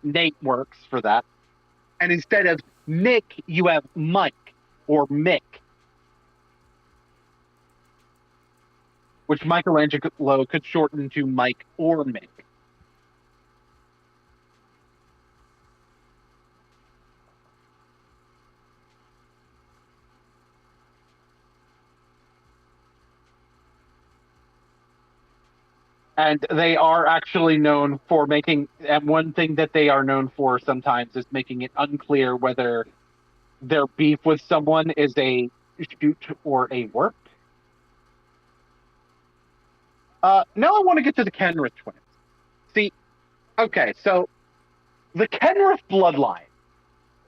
Nate works for that. And instead of Nick, you have Mike or Mick, which Michelangelo could shorten to Mike or Mick. And they are actually known for making, and one thing that they are known for sometimes is making it unclear whether their beef with someone is a shoot or a work. Now I want to get to the Kenrith twins. See, okay, so the Kenrith bloodline.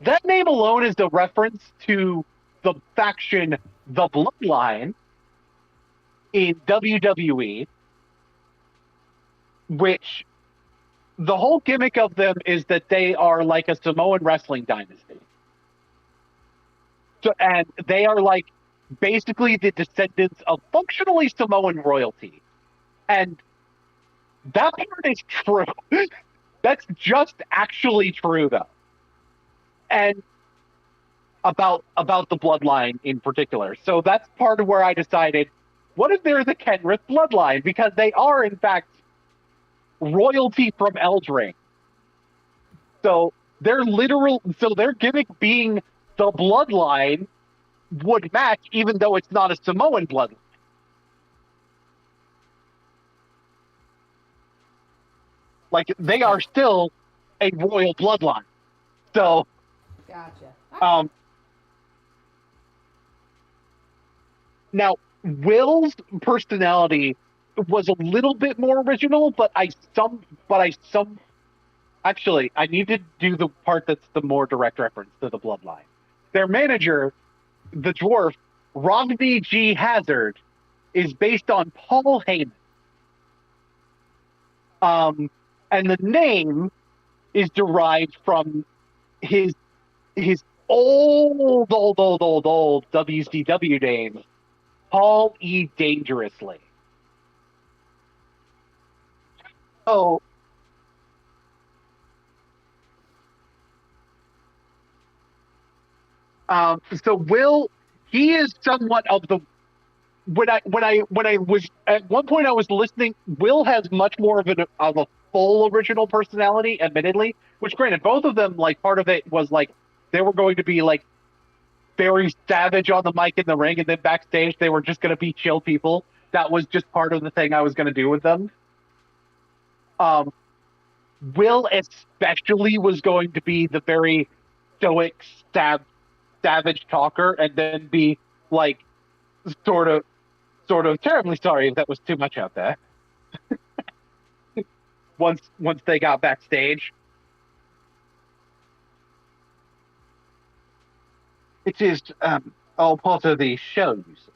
That name alone is a reference to the faction The Bloodline in WWE, which the whole gimmick of them is that they are like a Samoan wrestling dynasty. So, and they are like basically the descendants of functionally Samoan royalty. And that part is true. That's just actually true, though. And about the bloodline in particular. So that's part of where I decided, what if they're the Kenrith bloodline? Because they are, in fact, royalty from Eldring. So their gimmick being the bloodline would match, even though it's not a Samoan bloodline. Like, they are still a royal bloodline. So, Gotcha. Now, Will's personality was a little bit more original, actually, I need to do the part that's the more direct reference to the bloodline. Their manager, the dwarf, Rodney G. Hazard, is based on Paul Heyman. And the name is derived from his old WCW name, Paul E. Dangerously. So Will, he is somewhat of the, when I was at one point I was listening, Will has much more of a full original personality, admittedly, which granted, both of them, like, part of it was like they were going to be like very savage on the mic in the ring, and then backstage they were just going to be chill people. That was just part of the thing I was going to do with them. Will especially was going to be the very stoic, savage talker, and then be like sort of terribly sorry if that was too much out there. once they got backstage. It is all part of the show, you see.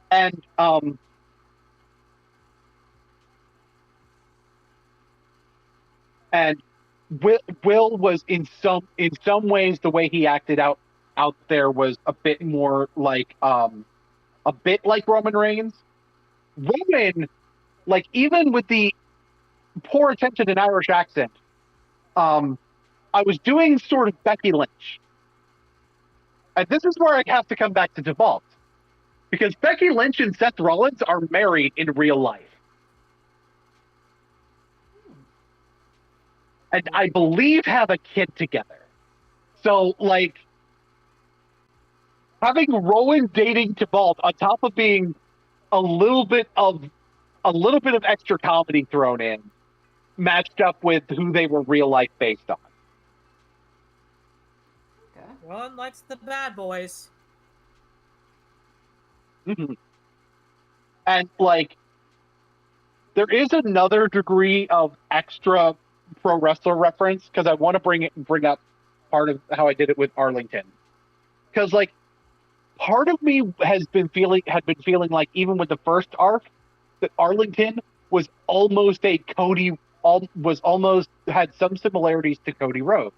And Will was in some ways, the way he acted out there was a bit more like Roman Reigns. Roman, like, even with the poor attempt at an Irish accent, I was doing sort of Becky Lynch. And this is where I have to come back to default. Because Becky Lynch and Seth Rollins are married in real life. and I believe have a kid together. So, like, having Rowan dating Tybalt on top of being a little bit of extra comedy thrown in, matched up with who they were real life based on. Okay. One likes the bad boys. And like, there is another degree of extra pro wrestler reference because I want to bring up part of how I did it with Arlington. Because like, part of me had been feeling like even with the first arc that Arlington was almost a Cody, was almost had some similarities to Cody Rhodes.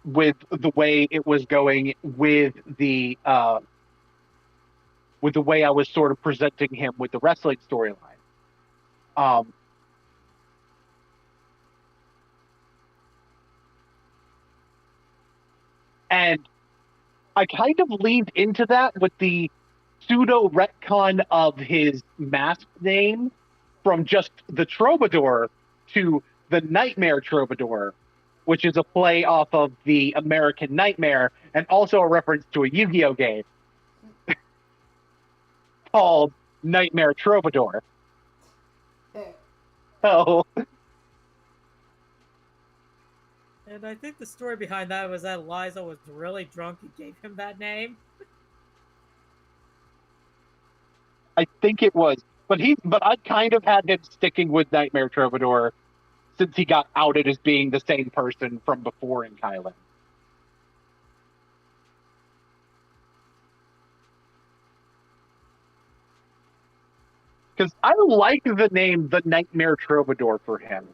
With the way it was going, with the way I was sort of presenting him with the wrestling storyline. And I kind of leaned into that with the pseudo retcon of his mask name from just the Troubadour to the Nightmare Troubadour, which is a play off of the American Nightmare and also a reference to a Yu-Gi-Oh game called Nightmare Troubadour. Oh. And I think the story behind that was that Liza was really drunk and gave him that name. I think it was. But I kind of had him sticking with Nightmare Troubadour since he got outed as being the same person from before in Kylan. Because I like the name the Nightmare Troubadour for him.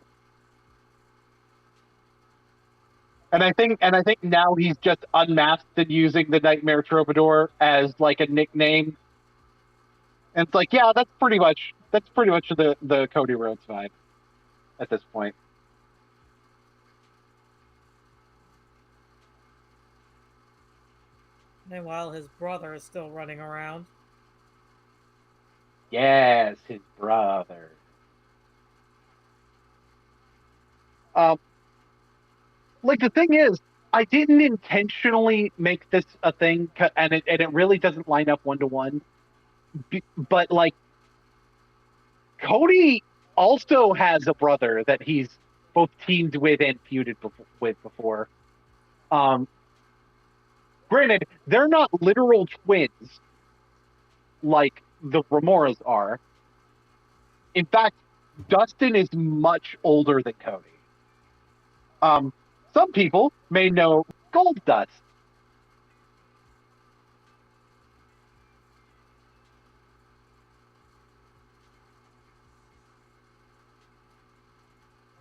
And I think now he's just unmasked and using the Nightmare Troubadour as like a nickname. And it's like, yeah, that's pretty much the Cody Rhodes vibe at this point. Meanwhile, his brother is still running around. Yes, his brother. Like the thing is, I didn't intentionally make this a thing, and it really doesn't line up 1-to-1. But like, Cody also has a brother that he's both teamed with and feuded with before. Granted, they're not literal twins like the Remoras are. In fact, Dustin is much older than Cody. Some people may know Gold Dust.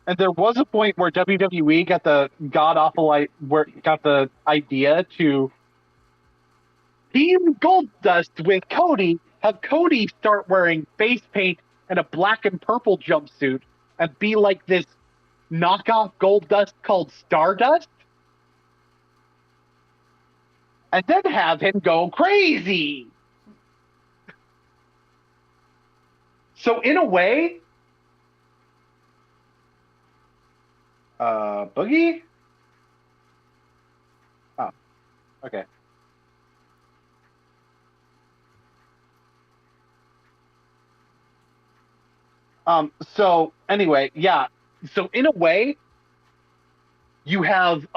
And there was a point where WWE got the idea to team Goldust with Cody, have Cody start wearing face paint and a black and purple jumpsuit and be like this knockoff Goldust called Stardust. And then have him go crazy. So in a way, Boogie? Oh, okay. So anyway, yeah. So in a way, you have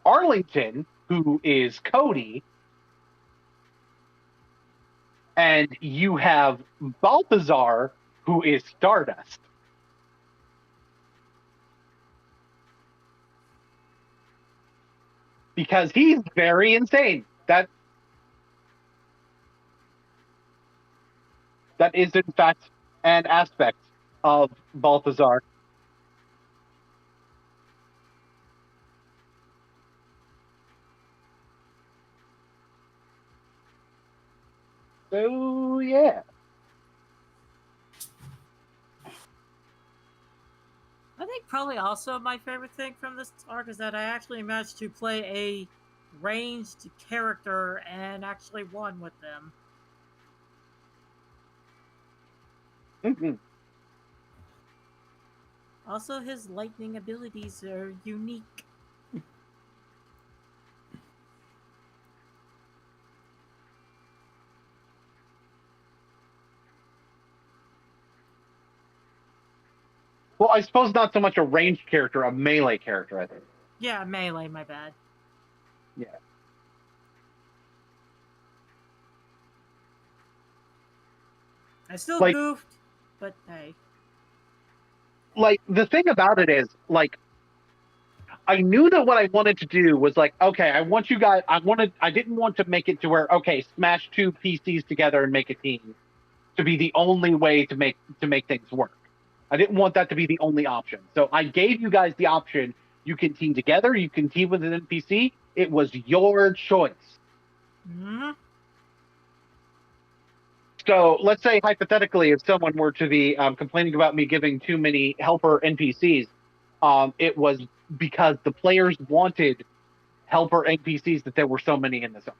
Arlington, who is Cody, and you have Balthazar, who is Stardust. Because he's very insane. That is, in fact, an aspect of Balthazar. So, yeah. I think probably also my favorite thing from this arc is that I actually managed to play a ranged character and actually won with them. Also, his lightning abilities are unique. Well, I suppose not so much a ranged character, a melee character, I think. Yeah, melee, my bad. Yeah. I still Like- goofed, but hey. Like, the thing about it is, like, I knew that what I wanted to do was like, okay, I didn't want to make it to where, okay, smash two PCs together and make a team to be the only way to make things work. I didn't want that to be the only option. So I gave you guys the option. You can team together, you can team with an NPC. It was your choice. Hmm? So let's say hypothetically, if someone were to be complaining about me giving too many helper NPCs, it was because the players wanted helper NPCs that there were so many in the zone.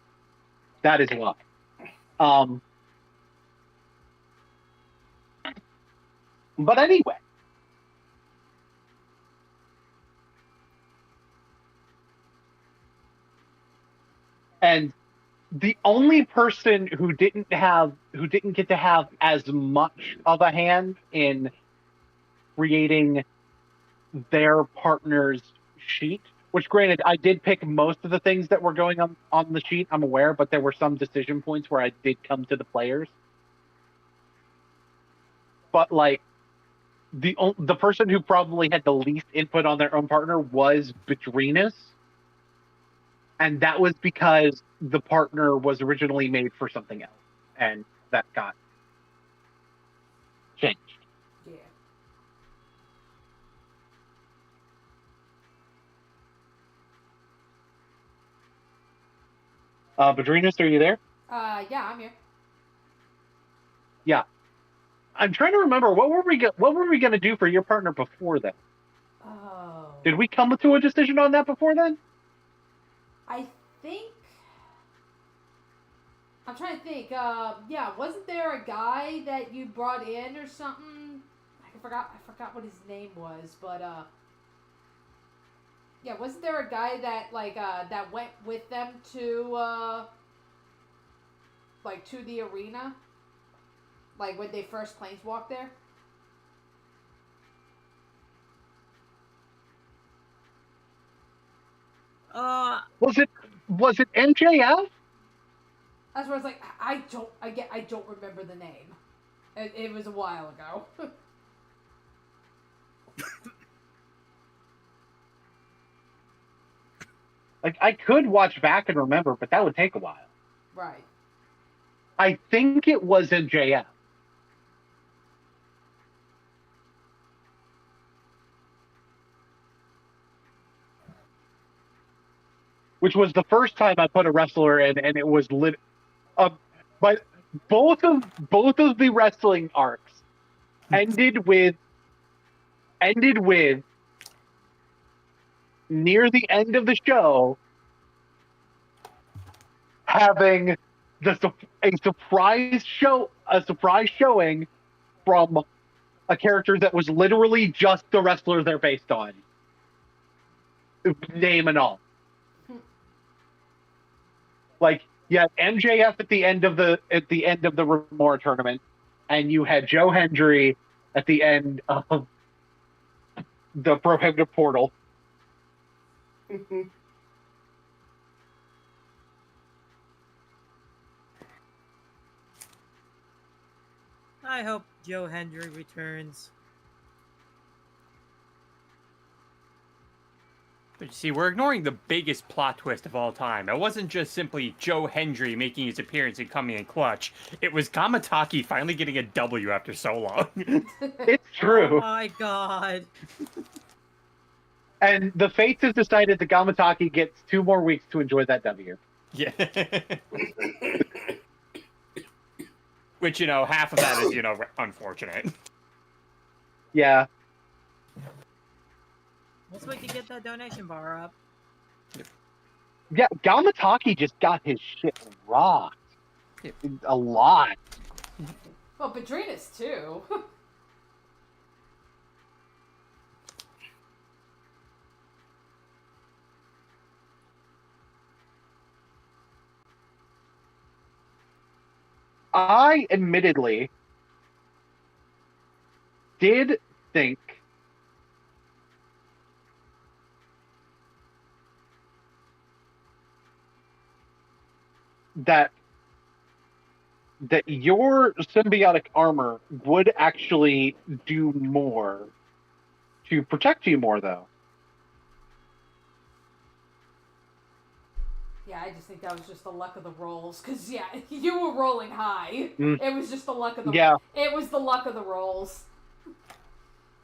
That is why. But anyway. And the only person who didn't get to have as much of a hand in creating their partner's sheet, which granted, I did pick most of the things that were going on the sheet, I'm aware, but there were some decision points where I did come to the players. But like the person who probably had the least input on their own partner was Bedrinus. And that was because the partner was originally made for something else. And that got changed. Yeah. Bedrinus, are you there? Yeah, I'm here. Yeah. I'm trying to remember what were we going to do for your partner before then? Oh. Did we come to a decision on that before then? I think. I'm trying to think. Yeah, wasn't there a guy that you brought in or something? I forgot what his name was, but yeah, wasn't there a guy that that went with them to to the arena, like when they first planeswalked there? Was it MJF? That's where it's like I don't remember the name. It was a while ago. Like I could watch back and remember, but that would take a while. Right. I think it was MJF. Which was the first time I put a wrestler in, and it was lit. But both of the wrestling arcs ended with near the end of the show having a surprise showing from a character that was literally just the wrestler they're based on, name and all. Like, you had MJF at the end of the Remora tournament, and you had Joe Hendry at the end of the Prohibitive Portal. I hope Joe Hendry returns. But you see, we're ignoring the biggest plot twist of all time. It wasn't just simply Joe Hendry making his appearance and coming in clutch. It was Gamataki finally getting a W after so long. It's true. Oh my god. And the Fates has decided that Gamataki gets 2 more weeks to enjoy that W. Yeah. Which, half of that is, unfortunate. Yeah. Let's wait to get that donation bar up. Yeah, Gamataki just got his shit rocked. A lot. Well, Bedrinus too. I admittedly did think that your symbiotic armor would actually do more to protect you more, though. Yeah, I just think that was just the luck of the rolls. Cause yeah, you were rolling high. Mm. It was just the luck of the. Yeah. It was the luck of the rolls.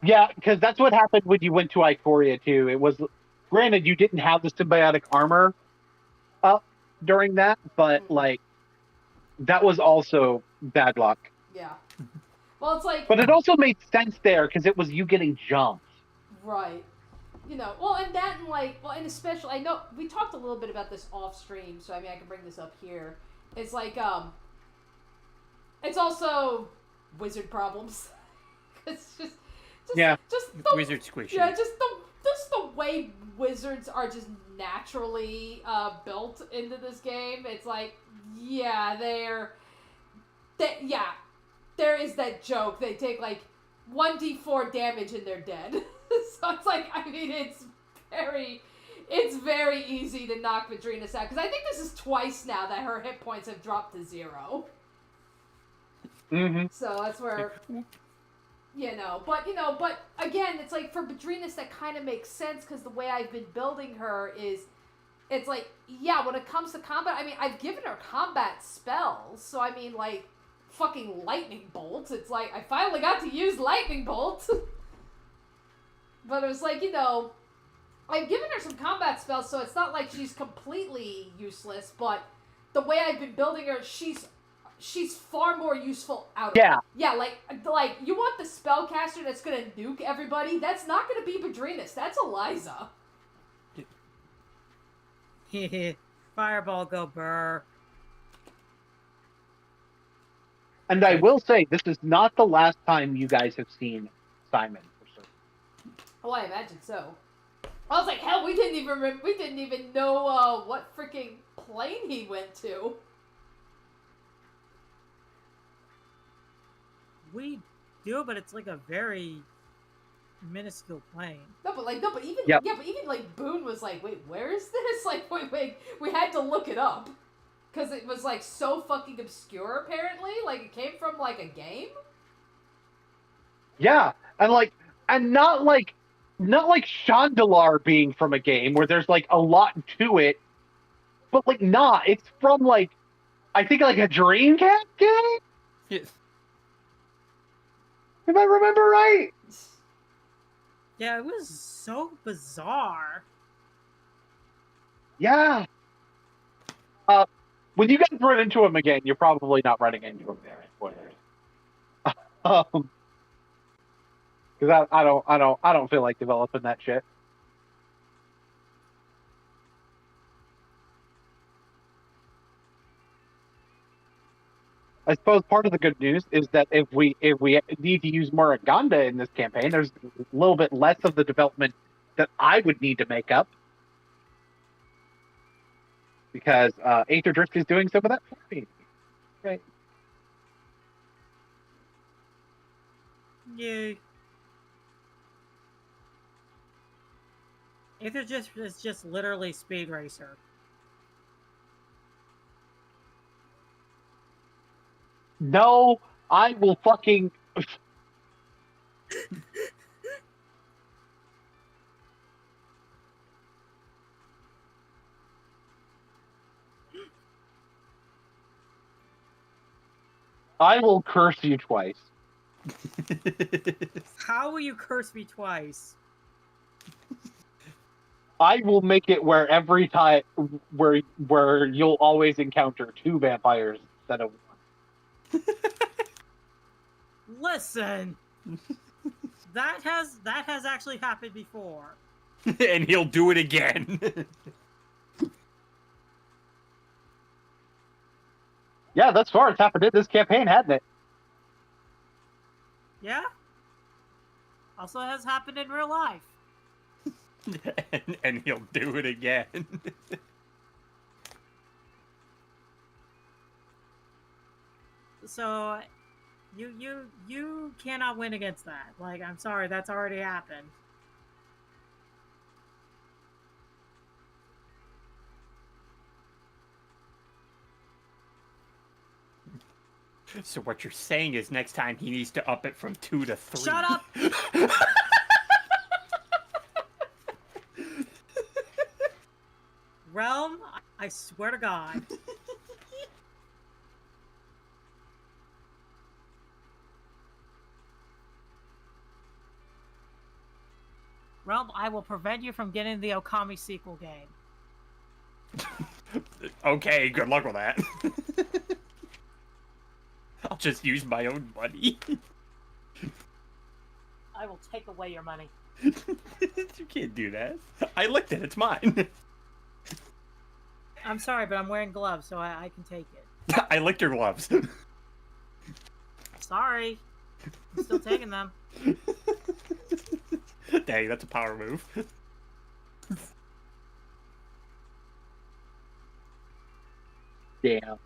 Yeah, because that's what happened when you went to Ikoria too. It was, granted, you didn't have the symbiotic armor up during that, but like that was also bad luck. Yeah. Well, it's like. But it also made sense there because it was you getting jumped. Right. You know, well, and that, and like, well, and especially, I know we talked a little bit about this off stream, so I mean, I can bring this up here. It's like, it's also wizard problems. It's just Yeah. just the, Wizard squishy. Yeah, just the way wizards are just naturally built into this game. It's like, yeah, there is that joke. They take like 1d4 damage and they're dead. So it's like, I mean, it's very easy to knock Madrinas out, because I think this is twice now that her hit points have dropped to 0. Mm-hmm. So that's where, but again, it's like for Madrinas that kind of makes sense, because the way I've been building her is, it's like, yeah, when it comes to combat, I mean, I've given her combat spells, so I mean, like, fucking lightning bolts. It's like, I finally got to use lightning bolts. But it was like, I've given her some combat spells, so it's not like she's completely useless, but the way I've been building her, she's far more useful out of it. Yeah, like you want the spellcaster that's gonna nuke everybody? That's not gonna be Badrinas, that's Eliza. Fireball go burr. And I will say, this is not the last time you guys have seen Simon. Oh, I imagine so. I was like, hell, we didn't even know what freaking plane he went to. We do, but it's like a very minuscule plane. But even Yep. yeah, but even like Boone was like, wait, where is this? Like, wait, we had to look it up because it was like so fucking obscure. Apparently, like it came from like a game. Yeah, and not like Chandelar being from a game where there's like a lot to it, but like it's from like, I think like a Dreamcast game. Yes. If I remember right. Yeah, it was so bizarre. Yeah. When you guys run into him again, you're probably not running into him there. Spoilers. Because I don't feel like developing that shit. I suppose part of the good news is that if we need to use Moraganda in this campaign, there's a little bit less of the development that I would need to make up. Because Aether Drift is doing some of that for me. Right. Yay. Aether Drift is just literally Speed Racer. No, I will fucking... I will curse you twice. How will you curse me twice? I will make it where every time where you'll always encounter 2 vampires instead of 1. Listen, that has actually happened before. And he'll do it again. Yeah, thus far it's happened in this campaign, hasn't it? Yeah. Also has happened in real life. and he'll do it again. So you cannot win against that. Like, I'm sorry, that's already happened. So what you're saying is next time he needs to up it from 2 to 3. Shut up! Realm, I swear to God. Realm, I will prevent you from getting the Okami sequel game. Okay, good luck with that. I'll just use my own money. I will take away your money. You can't do that. I licked it, it's mine. I'm sorry, but I'm wearing gloves, so I can take it. I licked your gloves. Sorry. I'm still taking them. Dang, that's a power move. Damn.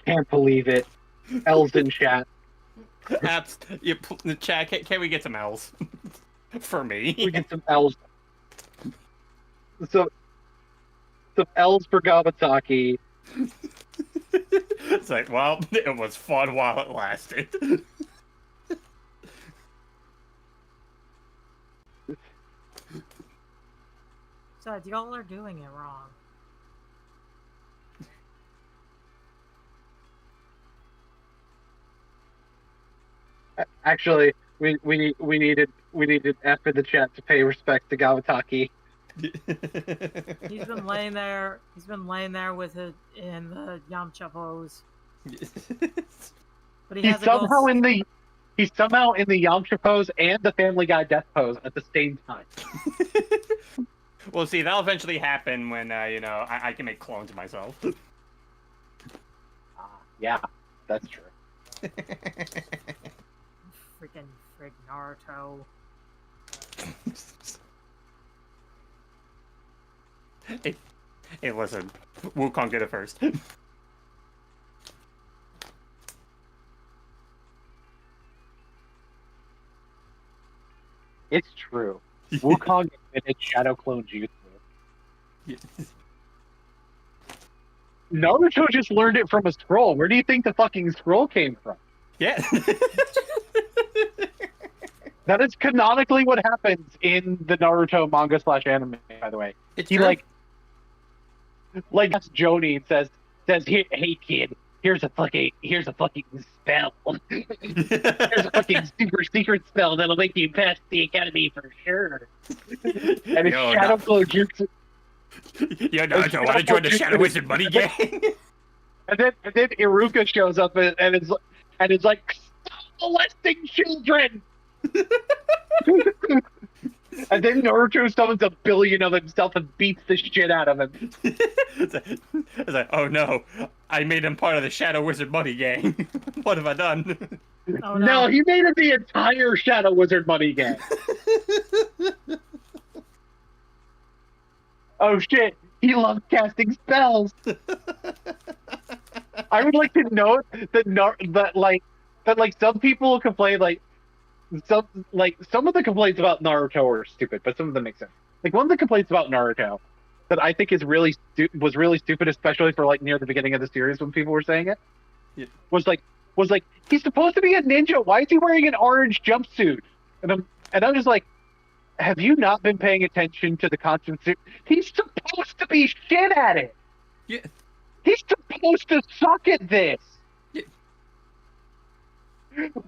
Can't believe it. L's in chat. Apps, chat, can we get some L's? For me. We get some L's. Some L's for Gabataki. It's like, well, it was fun while it lasted. So y'all are doing it wrong. Actually, we needed F in the chat to pay respect to Gabataki. He's been laying there. He's been laying there with it in the Yamcha pose. But He's somehow in the Yamcha pose and the Family Guy death pose at the same time. Well, see, that'll eventually happen when I can make clones of myself. Yeah, that's true. Freaking frig Naruto. Hey, listen, Wukong did it first. It's true. Wukong invented Shadow Clone Jutsu. Yes. Naruto just learned it from a scroll. Where do you think the fucking scroll came from? Yeah. That is canonically what happens in the Naruto manga / anime, by the way. It's He true. that's Joni and says, hey kid, here's a fucking spell. Here's a fucking super secret spell that'll make you pass the academy for sure. And it's Shadow Clone Jutsu. Yo, Naruto, want to join the Shadow Wizard Buddy Gang? And then Iruka shows up and it's like, stop molesting children. And then Naruto summons a billion of himself and beats the shit out of him. It's like, oh no, I made him part of the Shadow Wizard Buddy Gang. What have I done? Oh, No, he made it the entire Shadow Wizard money gang. Oh shit, he loves casting spells. I would like to note that some people complain some of the complaints about Naruto are stupid, but some of them make sense. Like one of the complaints about Naruto that I think is was really stupid, especially for near the beginning of the series when people were saying it, Yeah. was he's supposed to be a ninja. Why is he wearing an orange jumpsuit? And I'm just like, have you not been paying attention to the content? He's supposed to be shit at it. Yeah. He's supposed to suck at this. Yeah.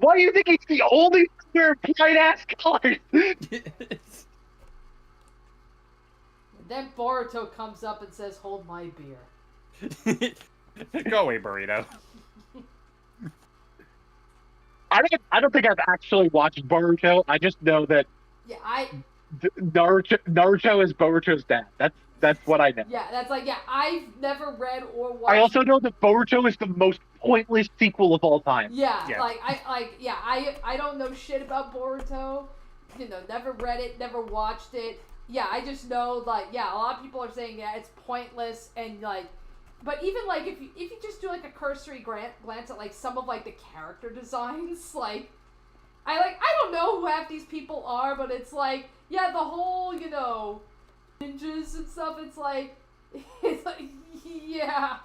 Why do you think he's the only wear bright ass colors? Then Boruto comes up and says, "Hold my beer." Go away, Burrito. I don't think I've actually watched Boruto. I just know that Yeah, Naruto is Boruto's dad. That's what I know. I've never read or watched. I also know that Boruto is the most pointless sequel of all time. Yeah, Yeah. I don't know shit about Boruto. Never read it, never watched it. Yeah, I just know a lot of people are saying it's pointless and But even like if you just do like a cursory glance at like some of like the character designs, like I don't know who half these people are, but it's like, yeah, the whole, you know, ninjas and stuff, it's like yeah.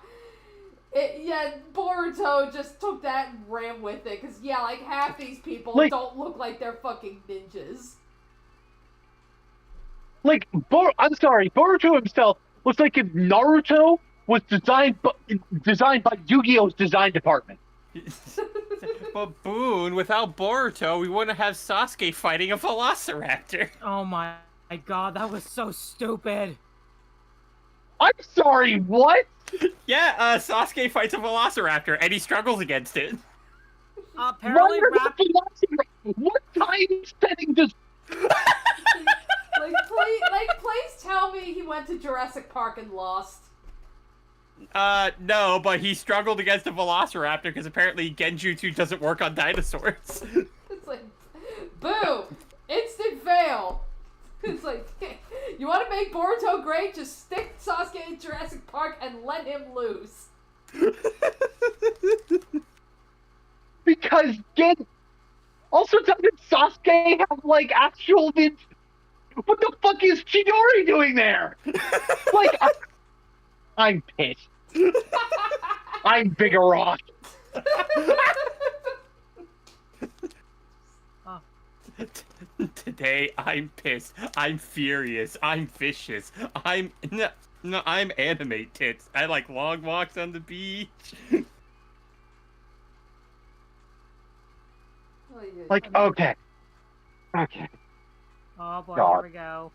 Boruto just took that and ran with it, because, yeah, like, half these people don't look like they're fucking ninjas. Like, I'm sorry, Boruto himself looks like if Naruto was designed by Yu-Gi-Oh's design department. But Boone, without Boruto, we wouldn't have Sasuke fighting a Velociraptor. Oh my god, that was so stupid. I'm sorry, what? Yeah, Sasuke fights a Velociraptor, and he struggles against it. Apparently, what time setting does... Please tell me he went to Jurassic Park and lost. No, but he struggled against a Velociraptor because apparently Genjutsu doesn't work on dinosaurs. It's like, boo! Instant fail! It's like, you want to make Boruto great? Just stick Sasuke in Jurassic Park and let him loose. Because also doesn't Sasuke have like actual what the fuck is Chidori doing there? Like, I'm pissed. I'm Bigger Rock. Today I'm pissed. I'm furious. I'm vicious. I'm animate tits. I like long walks on the beach. Like, okay. Oh boy, God. here we go.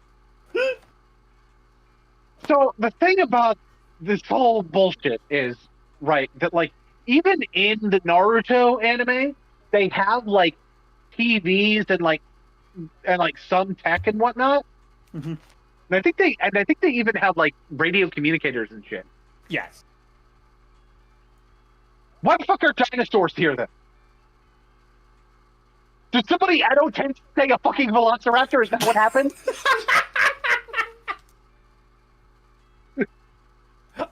So the thing about this whole bullshit is, right, that like even in the Naruto anime, they have like TVs and like some tech and whatnot. Mm-hmm. And I think they even have like radio communicators and shit. Yes. Why the fuck are dinosaurs here then? Did somebody Edo say a fucking Velociraptor? Is that what happened?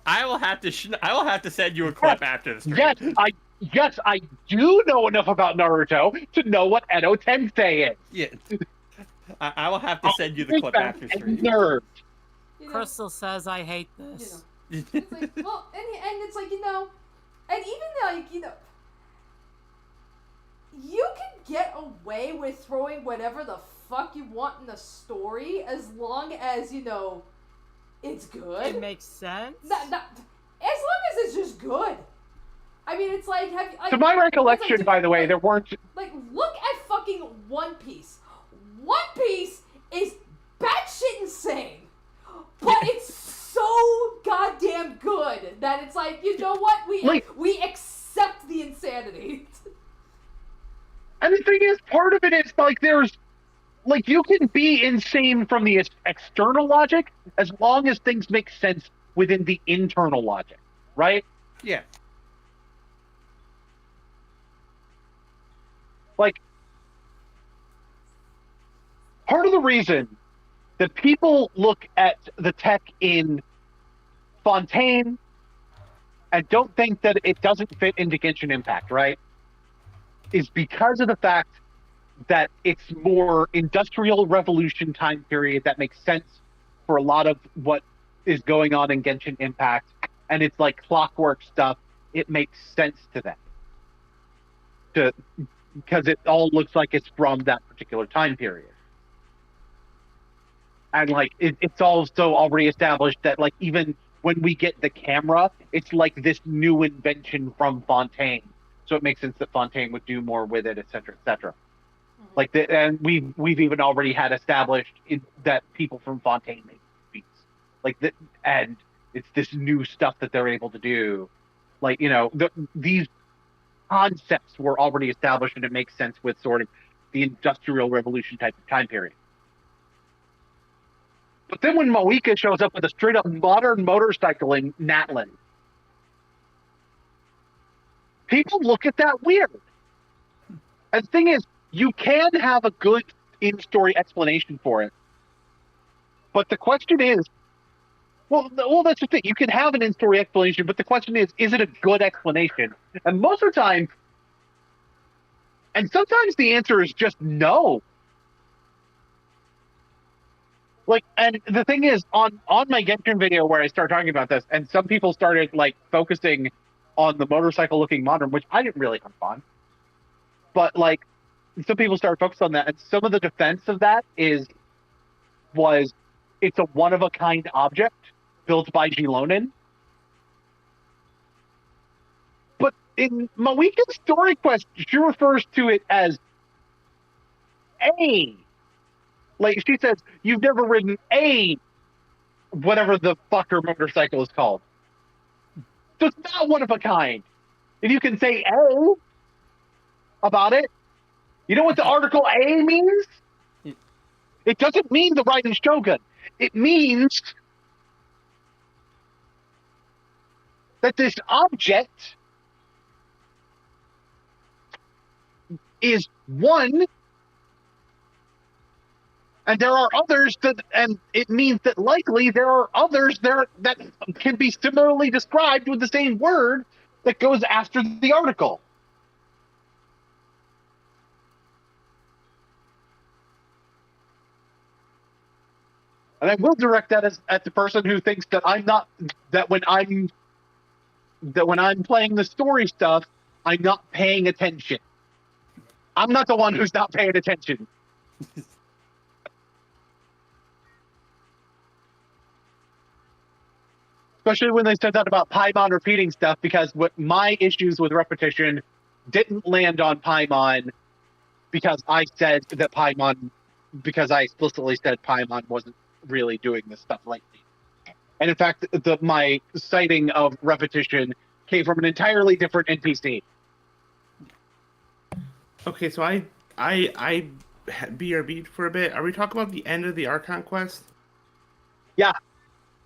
I will have to send you a clip after the stream. Yes, I do know enough about Naruto to know what Edo Tensei is. Yeah. I will have to send you the clip after stream. Nerd. You know, Crystal says I hate this. You know, it's like, well, and it's like, you know, and even like, you know, you can get away with throwing whatever the fuck you want in the story as long as, you know, it's good. It makes sense. As long as it's just good. I mean, it's like, to my recollection, like, by the way, there weren't... Like, look at fucking One Piece. One Piece is batshit insane. But it's so goddamn good that it's like, you know what? We accept the insanity. And the thing is, part of it is, like, there's... Like, you can be insane from the external logic as long as things make sense within the internal logic, right? Yeah. Like, part of the reason that people look at the tech in Fontaine and don't think that it doesn't fit into Genshin Impact, right, is because of the fact that it's more industrial revolution time period that makes sense for a lot of what is going on in Genshin Impact, and it's like clockwork stuff. It makes sense to them because it all looks like it's from that particular time period. And like it's also already established that like even when we get the camera, it's like this new invention from Fontaine. So it makes sense that Fontaine would do more with it, et cetera, et cetera. Like and we've even already had established that people from Fontaine make beats, like that, and it's this new stuff that they're able to do. Like, you know, these concepts were already established, and it makes sense with sort of the Industrial Revolution type of time period. But then when Moika shows up with a straight up modern motorcycle in Natlin, people look at that weird. And the thing is, you can have a good in-story explanation for it. But the question is, Well, that's the thing. You can have an in-story explanation, but the question is it a good explanation? And most of the time, and sometimes the answer is just no. Like, and the thing is, on my Genshin video where I started talking about this, and some people started like focusing on the motorcycle-looking modern, which I didn't really have fun. But like, some people started focusing on that, and some of the defense of that was it's a one-of-a-kind object built by Gilonin. But in Mawika's story quest, she refers to it as a. Like, she says, you've never ridden a whatever the fuck her motorcycle is called. So it's not one of a kind. If you can say a about it, you know what the article A means? It doesn't mean the Raiden Shogun. It means that this object is one, and there are others and it means that likely there are others there that can be similarly described with the same word that goes after the article. And I will direct that at the person who thinks that when I'm playing the story stuff, I'm not paying attention. I'm not the one who's not paying attention. Especially when they said that about Paimon repeating stuff, because what my issues with repetition didn't land on Paimon because I explicitly said Paimon wasn't really doing this stuff lately. And in fact, my citing of repetition came from an entirely different NPC. Okay, so I BRB'd for a bit. Are we talking about the end of the Archon quest? Yeah.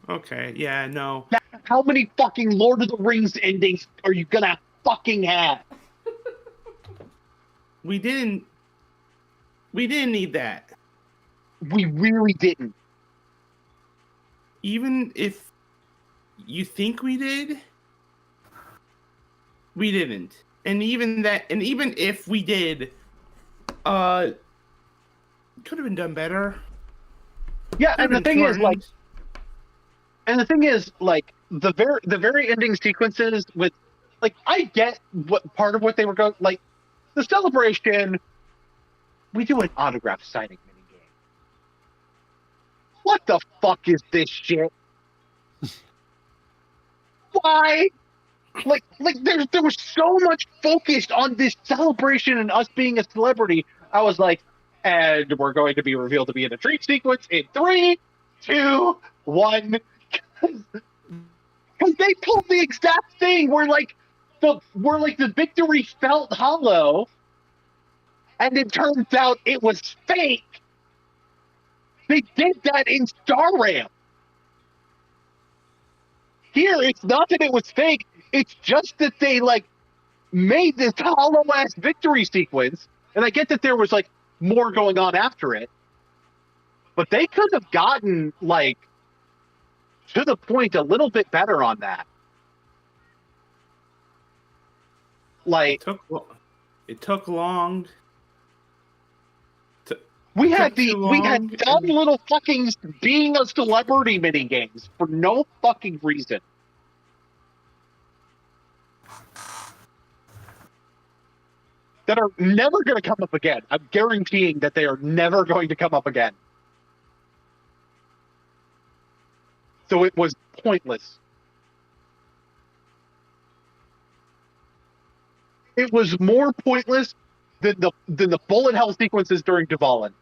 Okay, yeah, no. How many fucking Lord of the Rings endings are you gonna fucking have? We didn't need that. We really didn't. Even if you think we did, we didn't. And even if we did, could have been done better. Yeah, and the thing is, like, the very ending sequences with, like, I get what part of what they were going, like, the celebration. We do an autograph signing minigame. What the fuck is this shit? Why? Like there was so much focus on this celebration and us being a celebrity. I was like, and we're going to be revealed to be in a dream sequence in 3, 2, 1. Because they pulled the exact thing where the victory felt hollow, and it turns out it was fake. They did that in Star Ram. Here, it's not that it was fake. It's just that they, like, made this hollow-ass victory sequence. And I get that there was, like, more going on after it. But they could have gotten, like, to the point a little bit better on that. Like, it took long. We had dumb little fucking being a celebrity mini games for no fucking reason. That are never going to come up again. I'm guaranteeing that they are never going to come up again. So it was pointless. It was more pointless than the bullet hell sequences during Dvalin.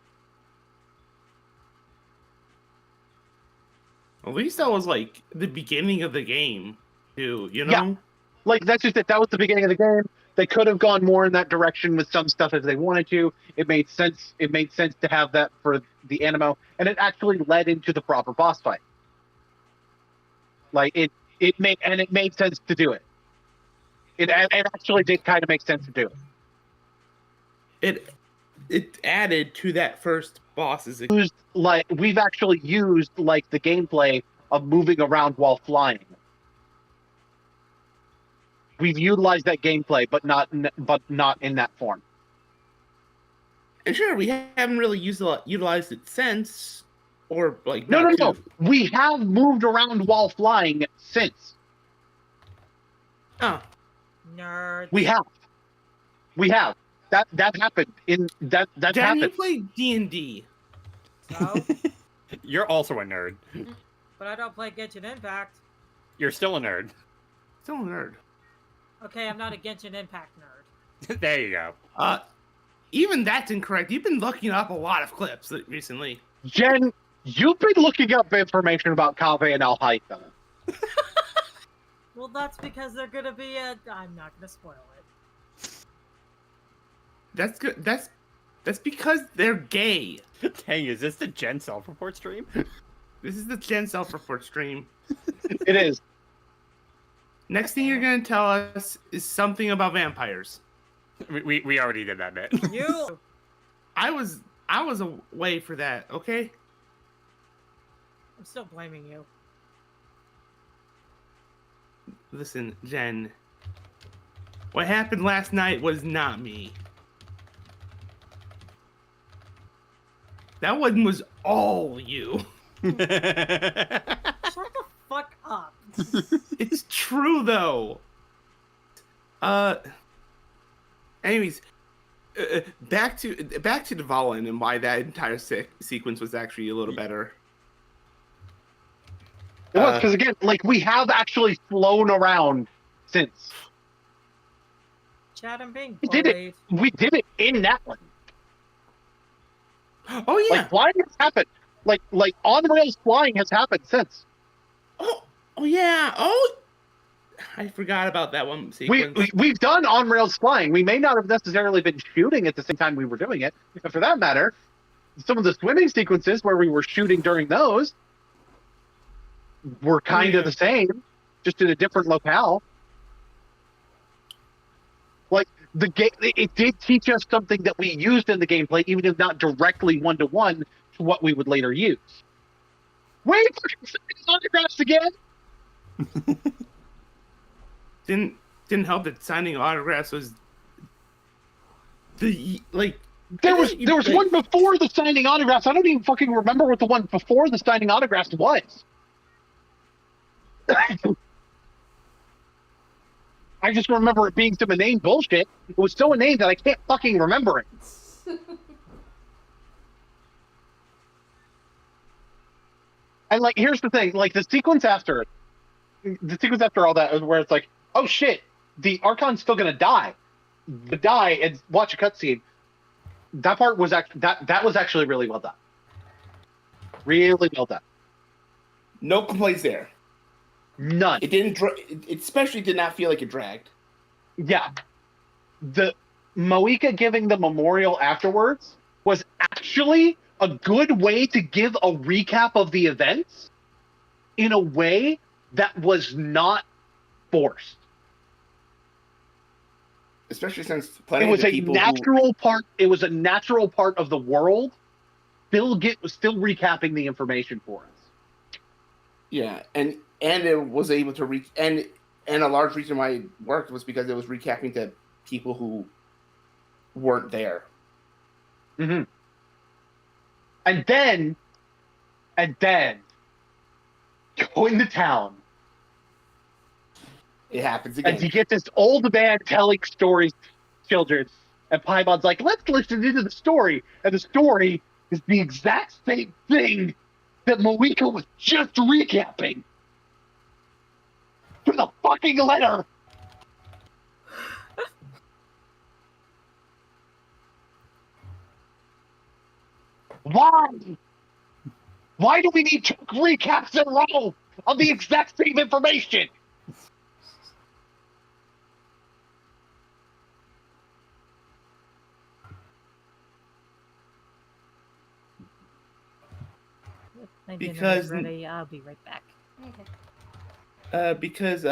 At least that was like the beginning of the game, too. You know. Yeah. Like, that's just it. That was the beginning of the game. They could have gone more in that direction with some stuff if they wanted to. It made sense. It made sense to have that for the animo, and it actually led into the proper boss fight. Like, it made sense to do it. It actually did kind of make sense to do it. It added to that first boss. We've actually used, like, the gameplay of moving around while flying. We've utilized that gameplay, but not in that form. And sure, we haven't really utilized it since, or like No. not too. We have moved around while flying since. Oh, Nerd. We have. That happened in that Dan, happened. you play D&D. So, You're also a nerd. but I don't play Genshin Impact. You're still a nerd. Still a nerd. Okay, I'm not a Genshin Impact nerd. There you go. Even that's incorrect. You've been looking up a lot of clips recently. Jen, you've been looking up information about Kaveh and Alhaitha. Well, that's because they're gonna be I'm not gonna spoil it. That's good. That's because they're gay. Dang, is this the Gen self-report stream? This is the Gen self-report stream. It is. Next thing you're gonna tell us is something about vampires. We already did that bit. You. I was away for that. Okay. I'm still blaming you. Listen, Jen. What happened last night was not me. That one was all you. Shut the fuck up. It's true though. Anyways, back to Dvalin and why that entire sequence was actually a little better. It was because again, like we have actually flown around since. Chad, I'm being We did it. We did it in that one. Oh yeah. Like flying has happened. Like on rails flying has happened since. Oh yeah. Oh, I forgot about that one sequence. We've done on rails flying. We may not have necessarily been shooting at the same time we were doing it, but for that matter, some of the swimming sequences where we were shooting during those were kind of the same, just in a different locale. Like the game, it did teach us something that we used in the gameplay, even if not directly one-to-one to what we would later use. Wait for autographs again. Didn't help that signing autographs was the like. There was one before the signing autographs. I don't even fucking remember what the one before the signing autographs was. I just remember it being some inane bullshit. It was so inane that I can't fucking remember it. And like, here's the thing: like the sequence after all that is where it's like, oh shit, the Archon's still gonna die, and watch a cutscene. That part was that was actually really well done. Really well done. No complaints there. None. It didn't. It especially did not feel like it dragged. Yeah. The Moika giving the memorial afterwards was actually a good way to give a recap of the events in a way that was not forced. Especially since It was a natural part. It was a natural part of the world. Still recapping the information for us. Yeah, and it was able to reach, and a large reason why it worked was because it was recapping to people who weren't there. Mm-hmm. And then go into town. It happens again. And you get this old man telling stories to children, and Paimon's like, let's listen into the story. And the story is the exact same thing that Moika was just recapping. To the fucking letter. Why? Why do we need 2 recaps in a row of the exact same information? Because ready. I'll be right back. Okay. Because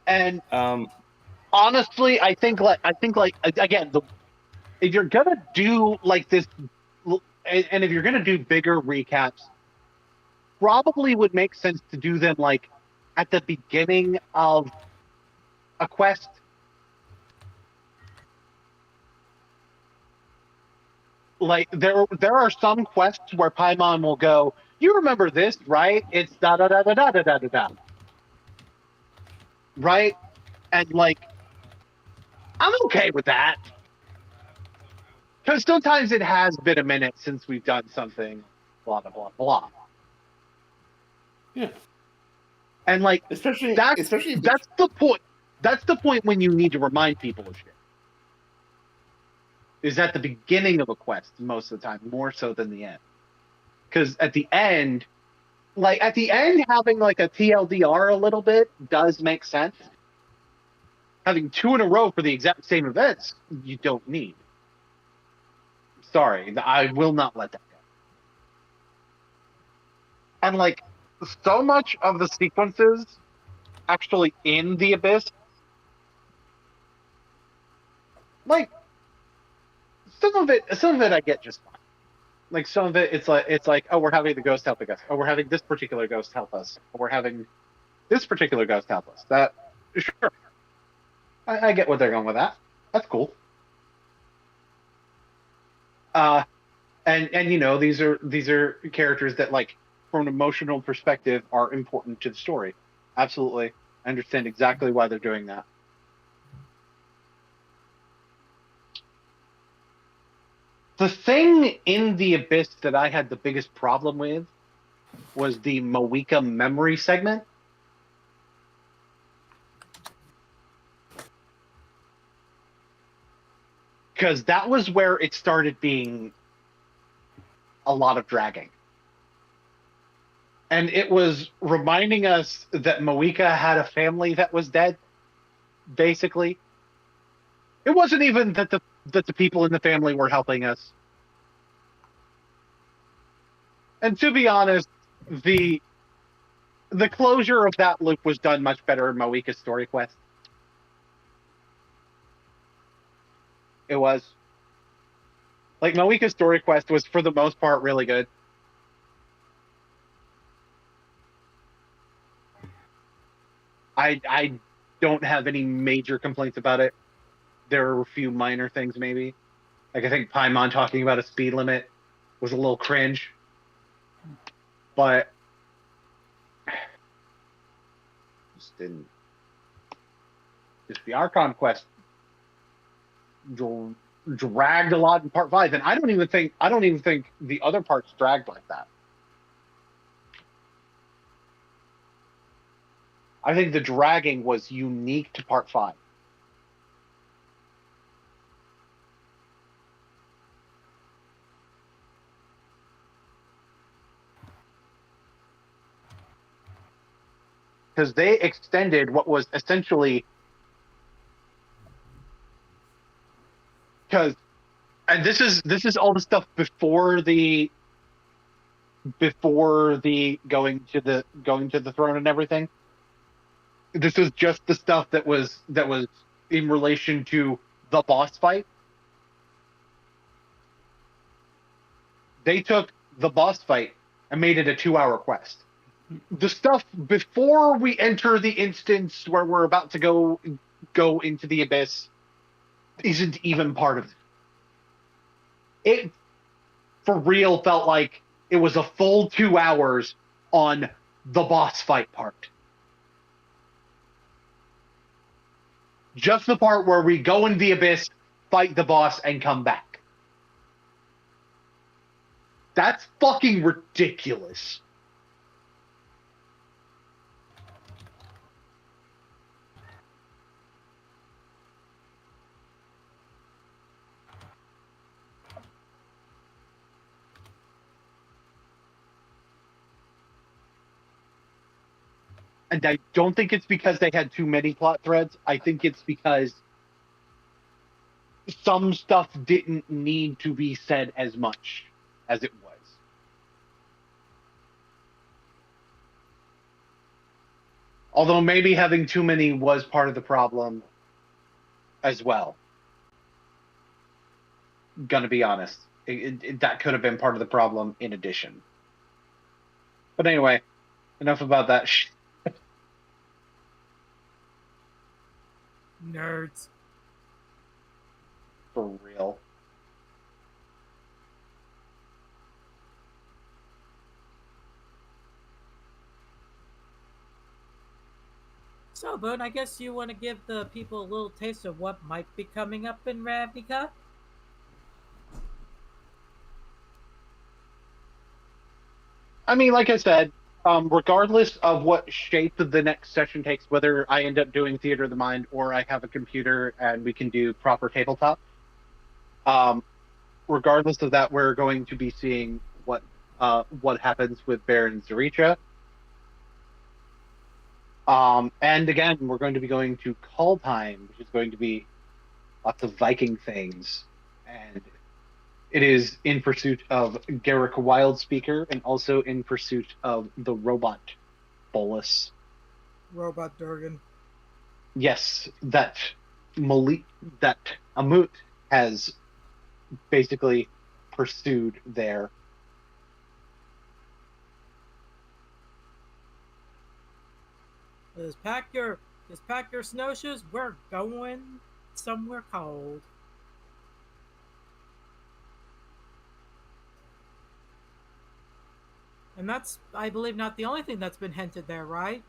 And Um, honestly, I think again, if you're gonna do like this, and if you're gonna do bigger recaps, probably would make sense to do them like at the beginning of a quest. Like there are some quests where Paimon will go, "You remember this, right? It's da da da da da da da da da," right? And like I'm okay with that because sometimes it has been a minute since we've done something, blah blah blah blah. Yeah. And like Especially if that's the point. That's the point when you need to remind people of shit. Is at the beginning of a quest most of the time, more so than the end. Because at the end, having like a TLDR a little bit does make sense. Having 2 in a row for the exact same events, you don't need. Sorry, I will not let that go. And like so much of the sequences actually in the Abyss, like some of it I get just fine. Like some of it, it's like, oh, we're having the ghost helping us. Oh, we're having this particular ghost help us. Or we're having this particular ghost help us. That sure, I get what they're going with that. That's cool. And you know, these are characters that like from an emotional perspective are important to the story. Absolutely, I understand exactly why they're doing that. The thing in the Abyss that I had the biggest problem with was the Moeka memory segment. Because that was where it started being a lot of dragging. And it was reminding us that Moeka had a family that was dead, basically. It wasn't even that the people in the family were helping us. And to be honest, the closure of that loop was done much better in Moeka's story quest. It was. Like, Moeka's story quest was, for the most part, really good. I don't have any major complaints about it. There are a few minor things, maybe. Like, I think Paimon talking about a speed limit was a little cringe. But just didn't. Just the Archon quest dragged a lot in part 5, and I don't even think the other parts dragged like that. I think the dragging was unique to part 5. Because they extended what was essentially and this is all the stuff before the going to the throne and everything. This is just the stuff that was in relation to the boss fight. They took the boss fight and made it a 2-hour quest. The stuff before we enter the instance where we're about to go into the Abyss isn't even part of it. It for real felt like it was a full 2 hours on the boss fight part. Just the part where we go into the Abyss, fight the boss, and come back. That's fucking ridiculous. And I don't think it's because they had too many plot threads. I think it's because some stuff didn't need to be said as much as it was. Although maybe having too many was part of the problem as well. Gonna be honest. That could have been part of the problem in addition. But anyway, enough about that Nerds. for real. So, Boone, I guess you want to give the people a little taste of what might be coming up in Ravnica? I mean, like I said, regardless of what shape the next session takes, whether I end up doing Theater of the Mind or I have a computer and we can do proper tabletop, regardless of that, we're going to be seeing what happens with Baron Zaricha. And again, we're going to be going to Kaldheim, which is going to be lots of Viking things. And it is in pursuit of Garrick Wildspeaker and also in pursuit of the robot Bolus. Robot Durgan. Yes, that Amut has basically pursued there. Just pack your snowshoes. We're going somewhere cold. And that's, I believe, not the only thing that's been hinted there, right?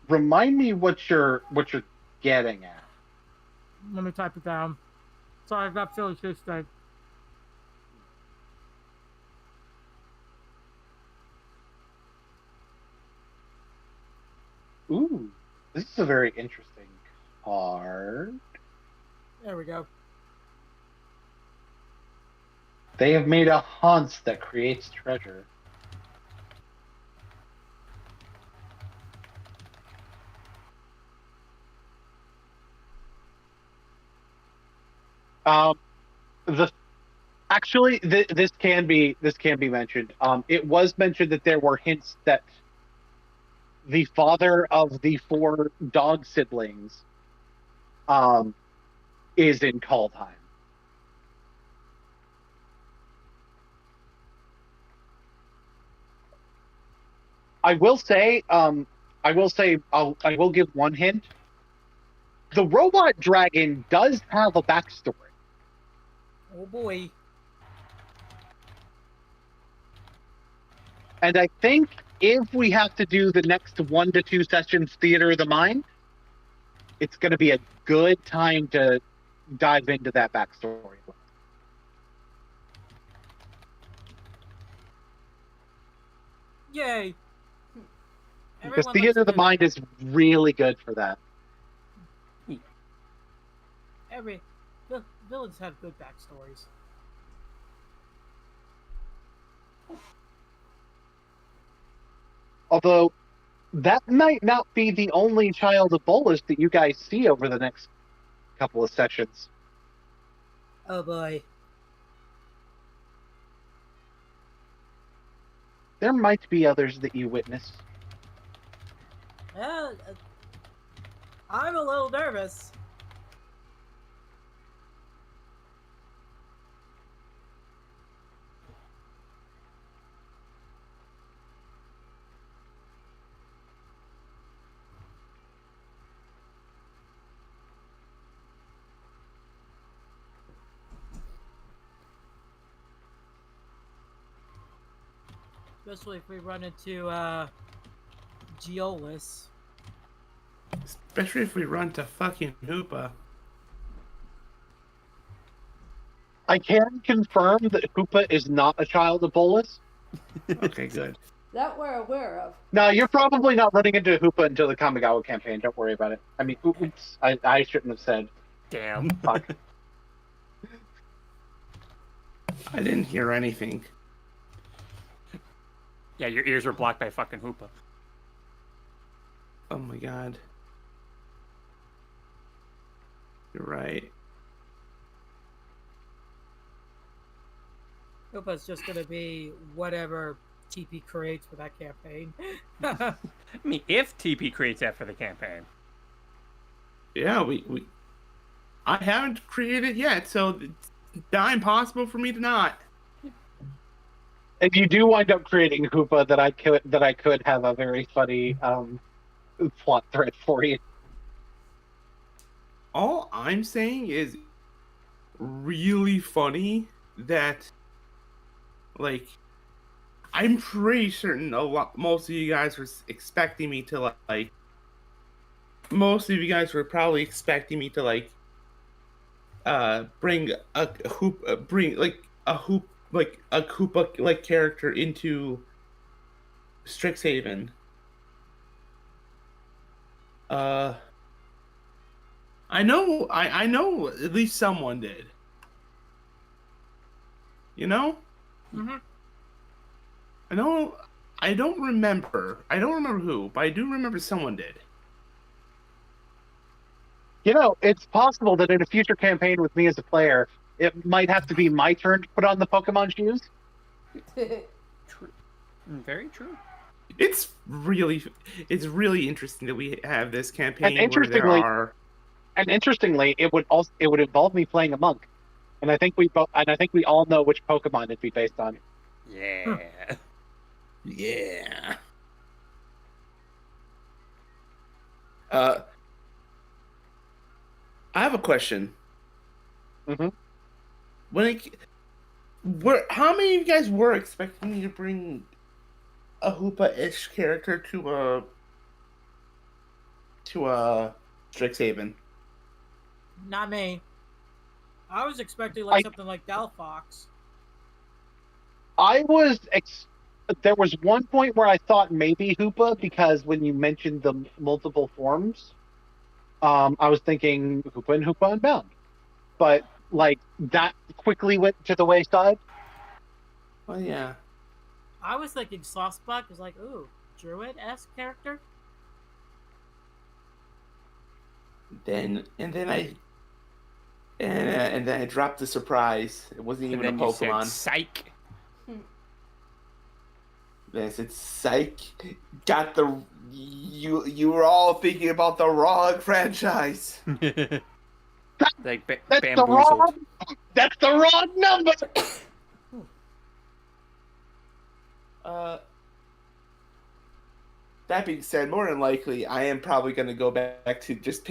Remind me what you're getting at. Let me type it down. Sorry, I've got Philly cheesesteak. Ooh, this is a very interesting card. There we go. They have made a haunt that creates treasure. This can be mentioned. It was mentioned that there were hints that the father of the 4 dog siblings is in Kaldheim. I will give one hint. The robot dragon does have a backstory. Oh boy. And I think if we have to do the next 1 to 2 sessions Theater of the Mind, it's going to be a good time to dive into that backstory. Yay. Because Everyone Theater of the likes Mind is really good for that. Villains have good backstories. Although, that might not be the only child of Bolus that you guys see over the next couple of sessions. Oh boy. There might be others that you witness. I'm a little nervous. Especially if we run into Geolis. Especially if we run to fucking Hoopa. I can confirm that Hoopa is not a child of Bolus. Okay, good. That we're aware of. No, you're probably not running into Hoopa until the Kamigawa campaign. Don't worry about it. I mean, oops, I shouldn't have said. Damn. Fuck. I didn't hear anything. Yeah, your ears were blocked by fucking Hoopa. Oh my god. You're right. Koopa's just gonna be whatever TP creates for that campaign. I mean, if TP creates that for the campaign. Yeah, I haven't created yet, so it's not impossible for me to not. If you do wind up creating Hoopa, that I could have a very funny plot thread for you. All I'm saying is really funny that, like, I'm pretty certain most of you guys were expecting me to like. Most of you guys were probably expecting me to like, bring a hoop, like a Koopa like character into Strixhaven. I know at least someone did. You know? Mm-hmm. I don't remember who, but I do remember someone did. You know, it's possible that in a future campaign with me as a player, it might have to be my turn to put on the Pokemon shoes. True. Very true. It's really interesting that we have this campaign And where there are. And interestingly, it would involve me playing a monk, and I think we all know which Pokemon it'd be based on. Yeah. Yeah. I have a question. Mm-hmm. How many of you guys were expecting me to bring a Hoopa-ish character to Strixhaven? Not me. I was expecting like something like Delphox. There was one point where I thought maybe Hoopa, because when you mentioned the multiple forms, I was thinking Hoopa and Hoopa Unbound. But like that quickly went to the wayside. Well, yeah. I was thinking Slothsbuck was like, ooh, Druid-esque character. And then I dropped the surprise. It wasn't even a Pokemon. You said, psych. Then I said, psych. You were all thinking about the wrong franchise. Like That's bamboozled. That's the wrong number. That being said, more than likely, I am probably going to go back to just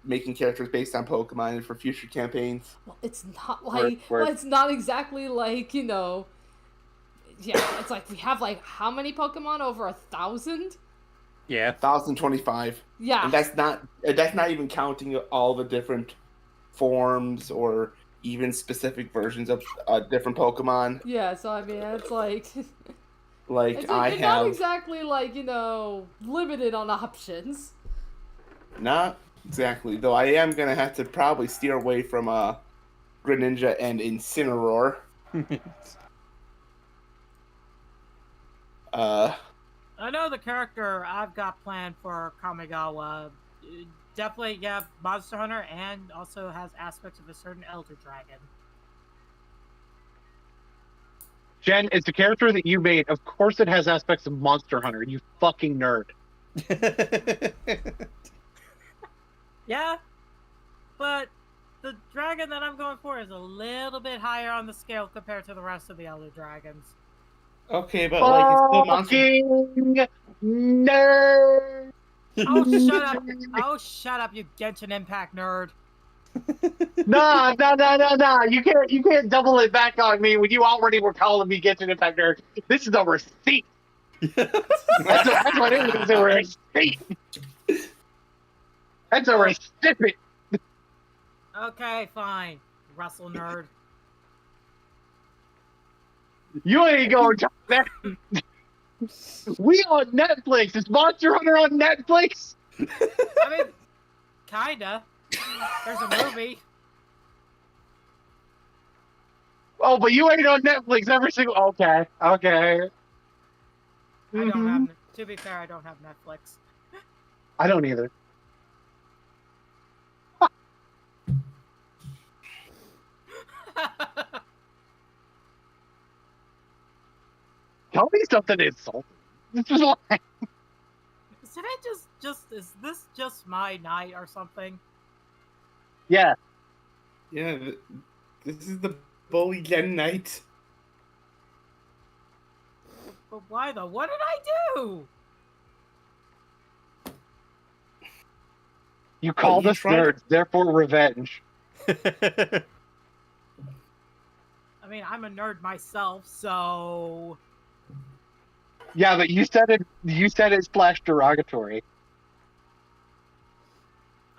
making characters based on Pokemon for future campaigns. Well, it's not like, well, it's not exactly like, yeah, it's like we have like how many Pokemon? Over 1,000? Yeah. 1,025. Yeah. And that's not even counting all the different forms or even specific versions of different Pokemon. Yeah, so I mean, it's like like it's I you're have not exactly like, limited on options. Not exactly, though I am gonna have to probably steer away from Greninja and Incineroar. I know the character I've got planned for Kamigawa. Definitely, yeah, Monster Hunter, and also has aspects of a certain Elder Dragon. Jen, it's a character that you made. Of course it has aspects of Monster Hunter, you fucking nerd. Yeah, but the dragon that I'm going for is a little bit higher on the scale compared to the rest of the Elder Dragons. Okay, but like it's still Monster. Fucking nerd. Oh, shut up! Oh, shut up, you Genshin Impact nerd! Nah. You can't double it back on me when you already were calling me Genshin Impact nerd. This is a receipt. That's what it is. A receipt. That's a recipient. Okay, fine, Russell nerd. You ain't gonna talk that. We on Netflix. Is Monster Hunter on Netflix? I mean, kinda. There's a movie. Oh, but you ain't on Netflix every single. Okay. I don't have. To be fair, I don't have Netflix. I don't either. something insulting. This is why. Did I just is this just my night or something? Yeah. Yeah, this is the bully gen night. But why though? What did I do? You called you us tried- nerds, therefore revenge. I mean, I'm a nerd myself, so Yeah, but you said it slash derogatory.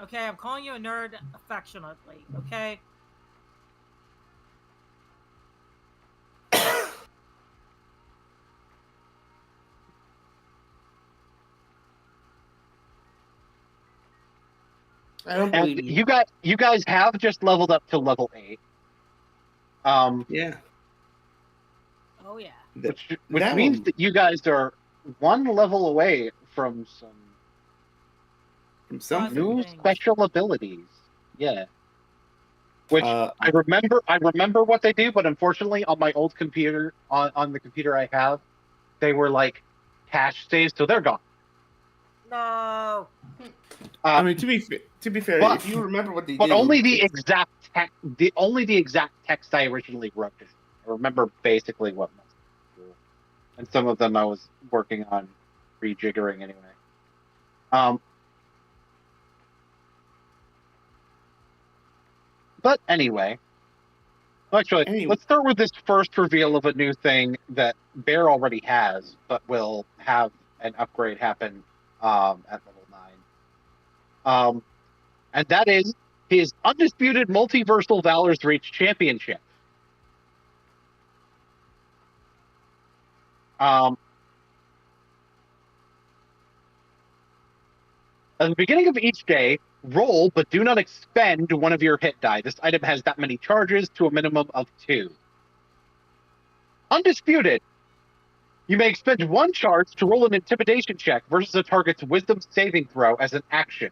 okay, I'm calling you a nerd affectionately, okay? I don't And believe you. you guys have just leveled up to level 8. Yeah. Oh yeah. Which That means one- that you guys are one level away from some From something. new Things. special abilities. Yeah. Which Uh, I remember what they do, but unfortunately on my old computer, on the computer I have, they were like cache saves, so they're gone. No. I mean, to be fair, but- if you remember what they But do, only the it's- exact text I originally wrote. I remember basically what most of them do. And some of them I was working on rejiggering anyway. But anyway, actually, let's start with this first reveal of a new thing that Bear already has, but will have an upgrade happen at level 9. And that is his undisputed multiversal Valor's Reach Championship. At the beginning of each day, roll but do not expend one of your hit die. This item has that many charges to a minimum of 2. Undisputed. You may expend 1 charge to roll an intimidation check versus a target's wisdom saving throw as an action.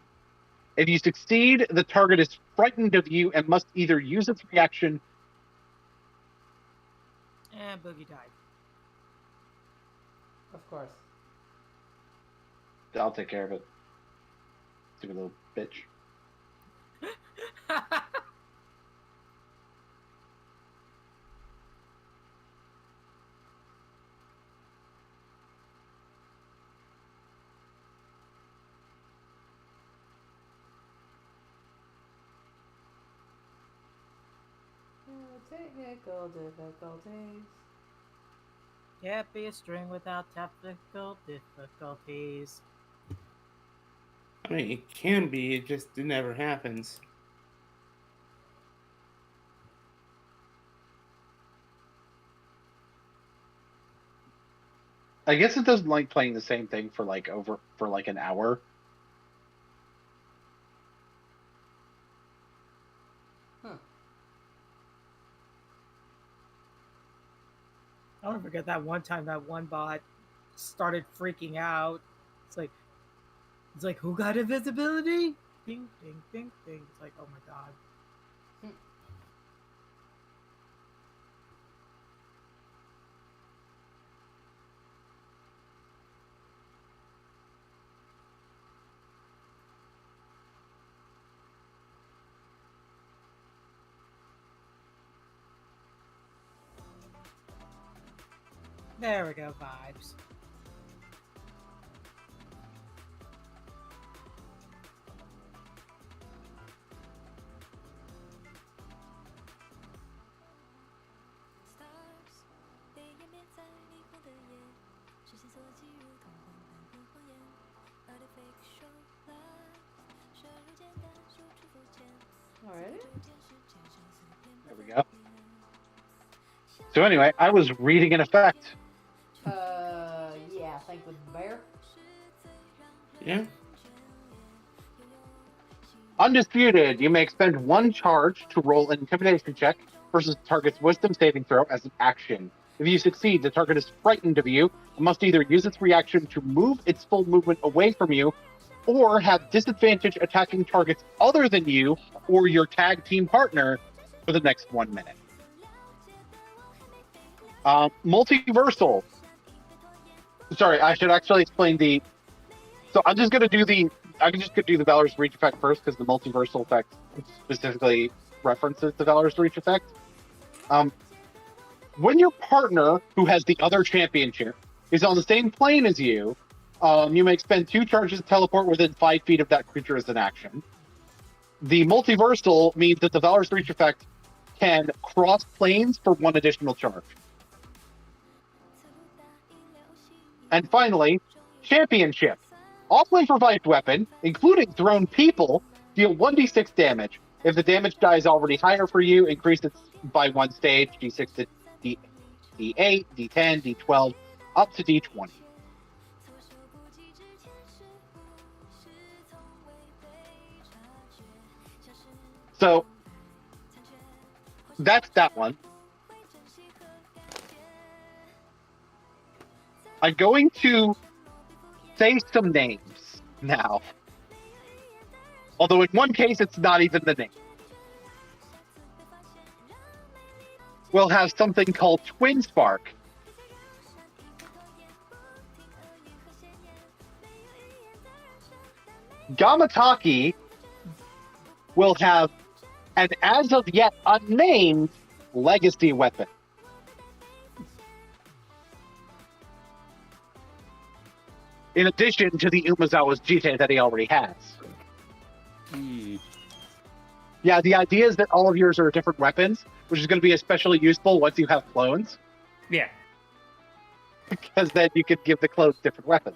If you succeed, the target is frightened of you and must either use its reaction. And Boogie died. Of course. I'll take care of it. Stupid little bitch. Technical difficulties. Can't be a string without technical difficulties. I mean, it can be. It just never happens. I guess it doesn't like playing the same thing for an hour. I'll never forget that one time that one bot started freaking out. It's like, who got invisibility? Ding, ding, ding, ding. It's like, oh my god. There we go, vibes. Alright. There we go. So anyway, I was reading an effect. Yeah, I think with Bear. Yeah. Undisputed, you may expend 1 charge to roll an intimidation check versus the target's wisdom saving throw as an action. If you succeed, the target is frightened of you and must either use its reaction to move its full movement away from you or have disadvantage attacking targets other than you or your tag team partner for the next 1 minute. Multiversal. Sorry, I should actually explain the. So I'm just gonna do the. I'm just gonna do the Valor's Reach effect first because the multiversal effect specifically references the Valor's Reach effect. When your partner, who has the other championship, is on the same plane as you, you may expend 2 charges to teleport within 5 feet of that creature as an action. The multiversal means that the Valor's Reach effect can cross planes for 1 additional charge. And finally, championship. All improvised weapon, including thrown people, deal 1d6 damage. If the damage die is already higher for you, increase it by 1 stage, d6 to d8, d10, d12, up to d20. So that's that one. I'm going to say some names now. Although in one case, it's not even the name. We'll have something called Twin Spark. Gamataki will have an as of yet unnamed legacy weapon. In addition to the Umezawa's Jite that he already has. Yeah, the idea is that all of yours are different weapons, which is going to be especially useful once you have clones. Yeah. Because then you could give the clones different weapons.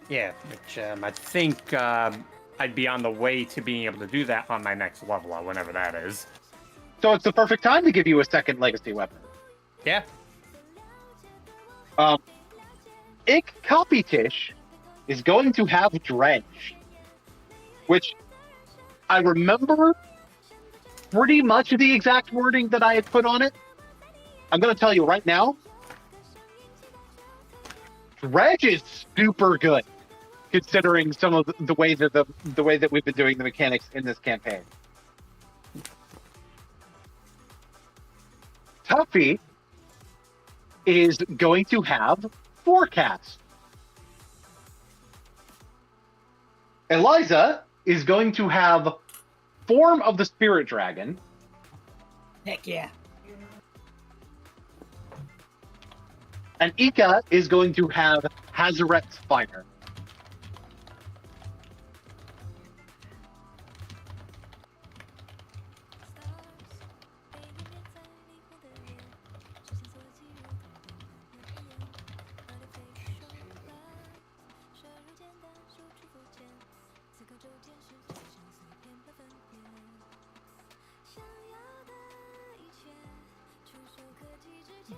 Yeah, which I think I'd be on the way to being able to do that on my next level, whenever that is. So it's the perfect time to give you a second legacy weapon. Yeah. Ik Kapitish is going to have Dredge, which I remember pretty much the exact wording that I had put on it. I'm going to tell you right now, Dredge is super good, considering some of the way that the way that we've been doing the mechanics in this campaign. Tuffy is going to have Forecast. Eliza is going to have Form of the Spirit Dragon. Heck yeah. And Ika is going to have Hazaret's Fire.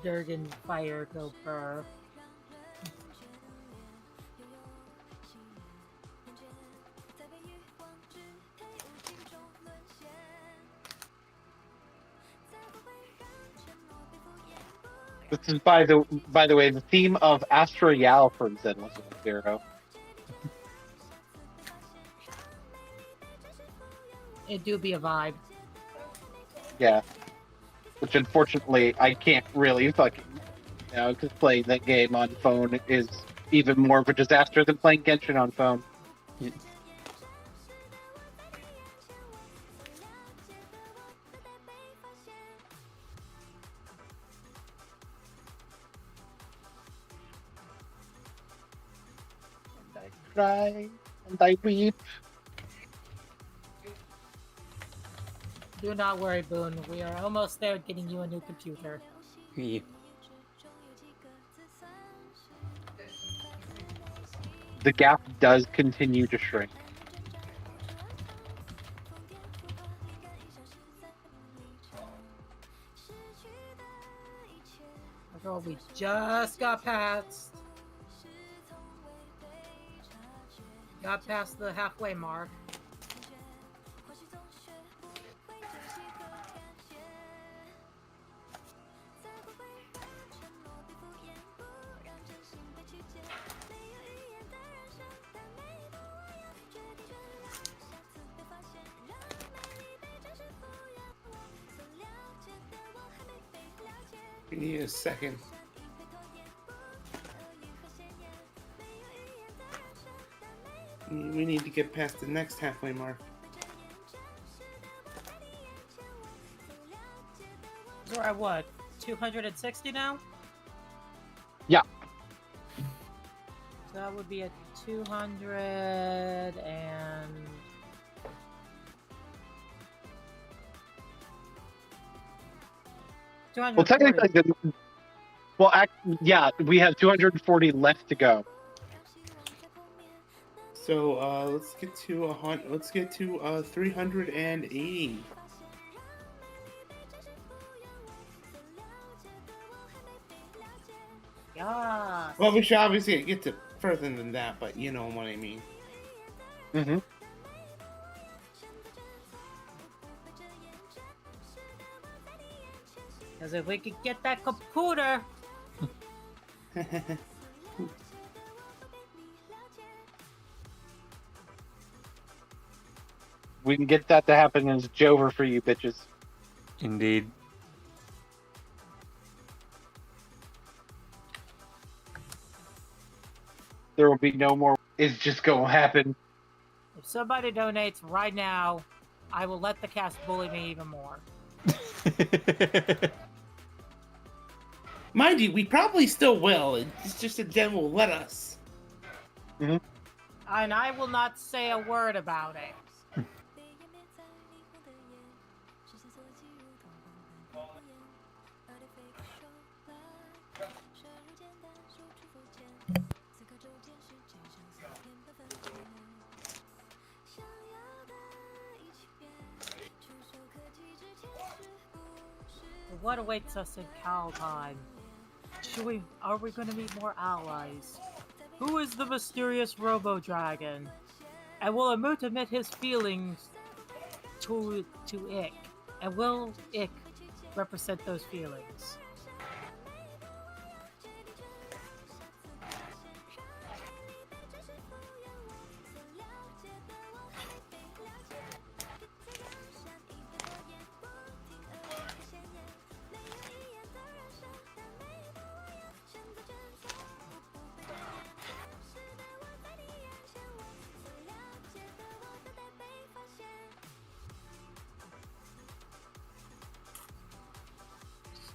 Durgan Fire go burr. This is by the way, the theme of Astra Yao from Zenless Zero. It do be a vibe. Yeah. Which unfortunately I can't really fucking, because playing that game on phone is even more of a disaster than playing Genshin on phone. And I cry and I weep. Do not worry, Boone. We are almost there getting you a new computer. Yeah. The gap does continue to shrink. Girl, we just got past. Got past the halfway mark. We need a second. we need to get past the next halfway mark. So we're at what? 260 now? Yeah. So that would be a 200 and... Well, technically, yeah, we have 240 left to go. So let's get to 380. Yeah. Well, we should obviously get to further than that, but you know what I mean. Mm-hmm. Because if we could get that computer, We can get that to happen as Jover for you bitches. Indeed. There will be no more. It's just gonna happen. if somebody donates right now, I will let the cast bully me even more. Mind you, we probably still will. It's just that Jen will let us. Mm-hmm. And I will not say a word about it. What awaits us in Kalheim? Are we going to meet more allies? Who is the mysterious Robo-Dragon? And will Amut admit his feelings to Ick? And will Ick represent those feelings?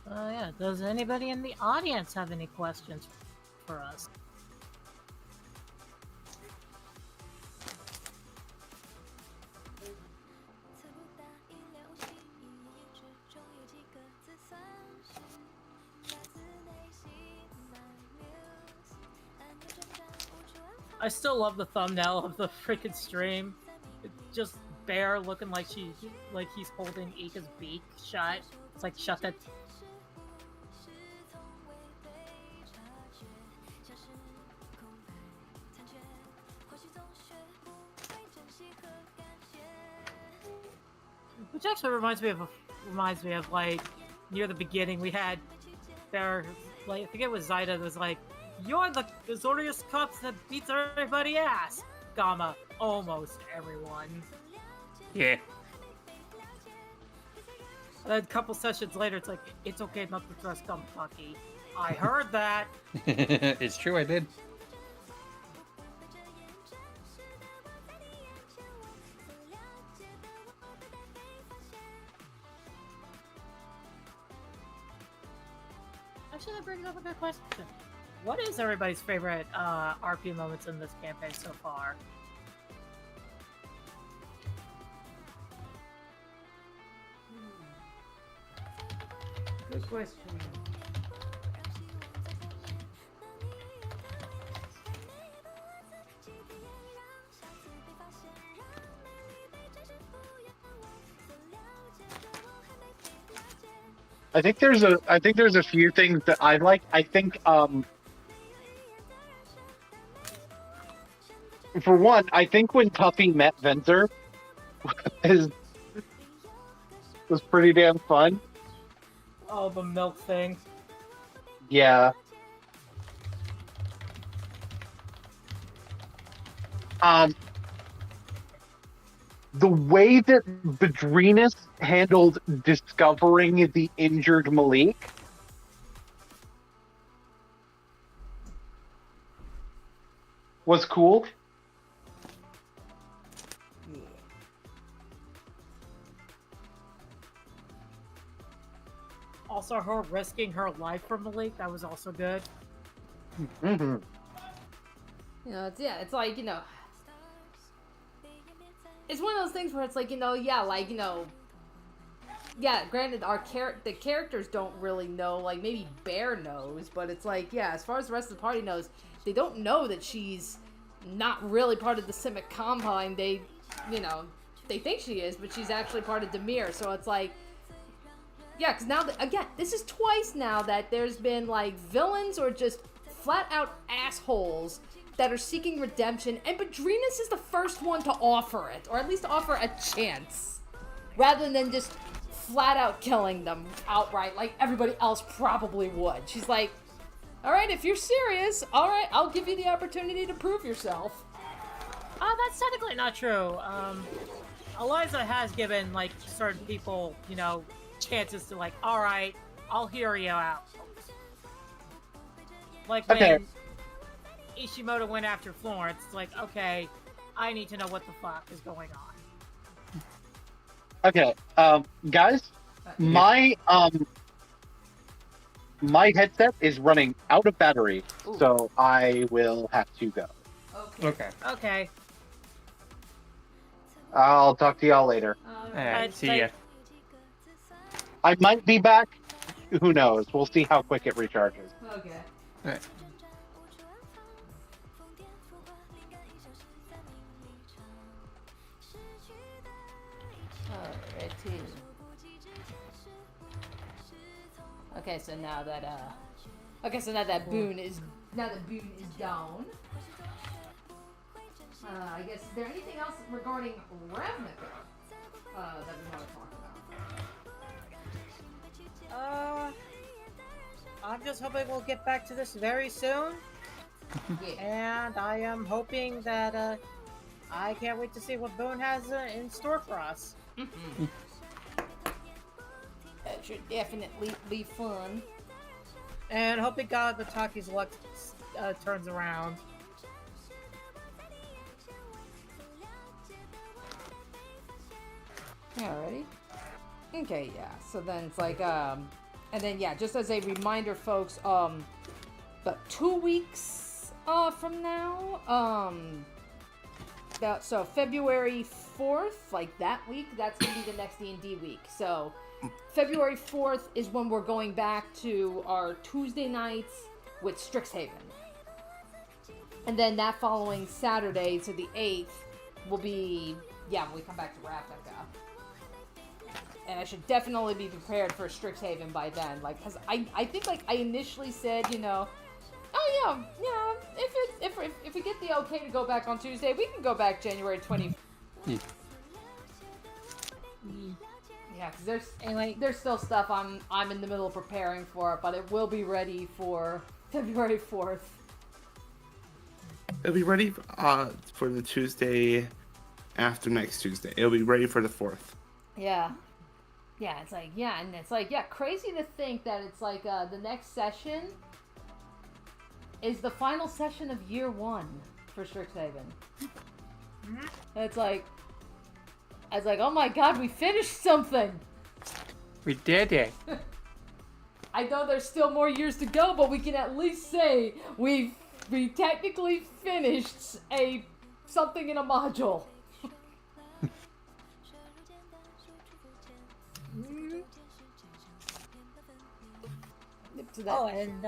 Yeah, does anybody in the audience have any questions for us? I still love the thumbnail of the freaking stream. It's just Bear looking like he's holding Ika's beak shut. It's like, shut that. Which actually reminds me of like near the beginning we had there, like I think it was Zyda that was like, "You're the Azorius Cups that beats everybody ass." Gamma, almost everyone. Yeah. And then a couple sessions later, it's like, "It's okay not to trust Kentucky." I heard that. It's true, I did. Actually, that brings up a good question. What is everybody's favorite RP moments in this campaign so far? Good question. I think there's a few things that I like. I think for one, I think when Tuffy met Venzer was pretty damn fun. Oh, the milk thing. Yeah. The way that Vadrinus handled discovering the injured Malik was cool. also her risking her life for Malik. That was also good. Mm-hmm. You know, it's like, you know, it's one of those things where it's like, you know, granted, the characters don't really know, like, maybe Bear knows, but it's like, yeah, as far as the rest of the party knows, they don't know that she's not really part of the Simic Combine. They, you know, they think she is, but she's actually part of Demir, so it's like, yeah, because now, again, this is twice now that there's been, like, villains or just flat-out assholes that are seeking redemption, and Badrinas is the first one to offer it, or at least offer a chance, rather than just flat-out killing them outright like everybody else probably would. She's like, alright, if you're serious, alright, I'll give you the opportunity to prove yourself. That's technically not true. Eliza has given, like, certain people, you know, chances to, like, alright, I'll hear you out. Like when Ishimoto went after Florence, it's like, okay, I need to know what the fuck is going on. Okay, guys, my headset is running out of battery, so I will have to go. Okay. Okay. I'll talk to y'all later. Alright, see ya. I might be back. Who knows? We'll see how quick it recharges. Okay. Alright. Alrighty. Okay, so now that Boone is down. I guess, is there anything else regarding Ravnica that we want to talk about? I'm just hoping we'll get back to this very soon. Yeah. And I am hoping that, I can't wait to see what Boone has in store for us. That should definitely be fun. And hoping God Bataki's luck turns around. Alrighty. Okay, yeah. So then it's like, and then yeah, just as a reminder, folks, about 2 weeks from now, so February 4th, like that week, that's gonna be the next D&D week. So February 4th is when we're going back to our Tuesday nights with Strixhaven. And then that following Saturday, to the 8th, will be, yeah, when we come back to Ravnica. And I should definitely be prepared for Strixhaven by then. Like, because I think, like, I initially said, you know, oh, yeah, if we get the okay to go back on Tuesday, we can go back January 20th. Yeah, because there's still stuff I'm in the middle of preparing for, but it will be ready for February 4th. It'll be ready for the Tuesday after next Tuesday. It'll be ready for the 4th. Yeah. Yeah, it's like, yeah, and it's like, yeah, crazy to think that it's like, the next session is the final session of year 1 for Strixhaven. It's like, oh my god, we finished something! We did it. I know there's still more years to go, but we can at least say we technically finished something in a module. Oh, and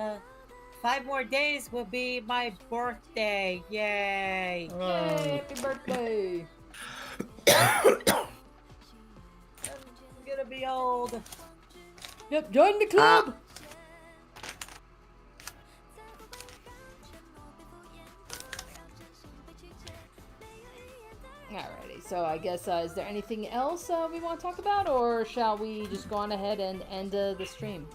5 more days will be my birthday. Yay! Yay, happy birthday! I'm gonna be old. Yep, join the club! Alrighty, so I guess, is there anything else we want to talk about, or shall we just go on ahead and end the stream?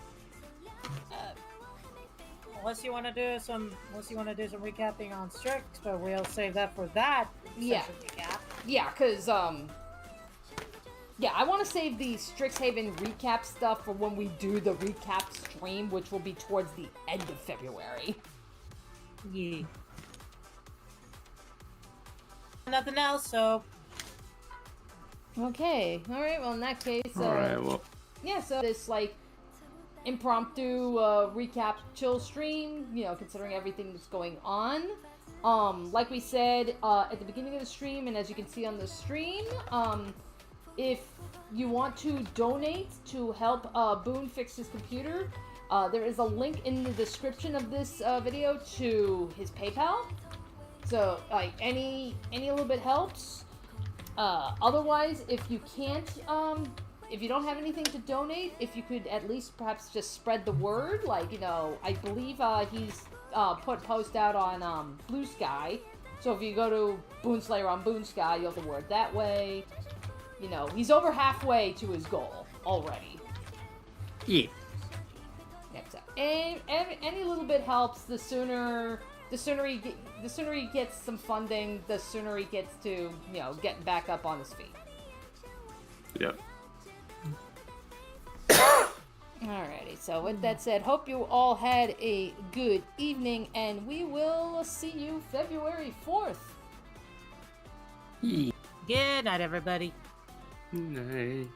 Unless you want to do some recapping on Strix, but we'll save that for that. Yeah. session recap. Yeah, cause yeah, I want to save the Strixhaven recap stuff for when we do the recap stream, which will be towards the end of February. Yeah. Nothing else, so. Okay, alright, well in that case, Alright, well. yeah, so this, like, impromptu recap chill stream, you know, considering everything that's going on. Like we said at the beginning of the stream, and as you can see on the stream, if you want to donate to help Boone fix his computer, there is a link in the description of this video to his PayPal. So, like, any little bit helps. Otherwise, if you can't, if you don't have anything to donate, if you could at least perhaps just spread the word, like, you know, I believe he's put post out on Blue Sky. So if you go to Boone Slayer on Boone Sky, you'll have the word that way. You know, he's over halfway to his goal already. Yeah. Yep, so any little bit helps. The sooner he gets some funding, the sooner he gets to, you know, getting back up on his feet. Yep. Alrighty, so with that said, hope you all had a good evening, and we will see you February 4th. Yeah. Good night, everybody. Night.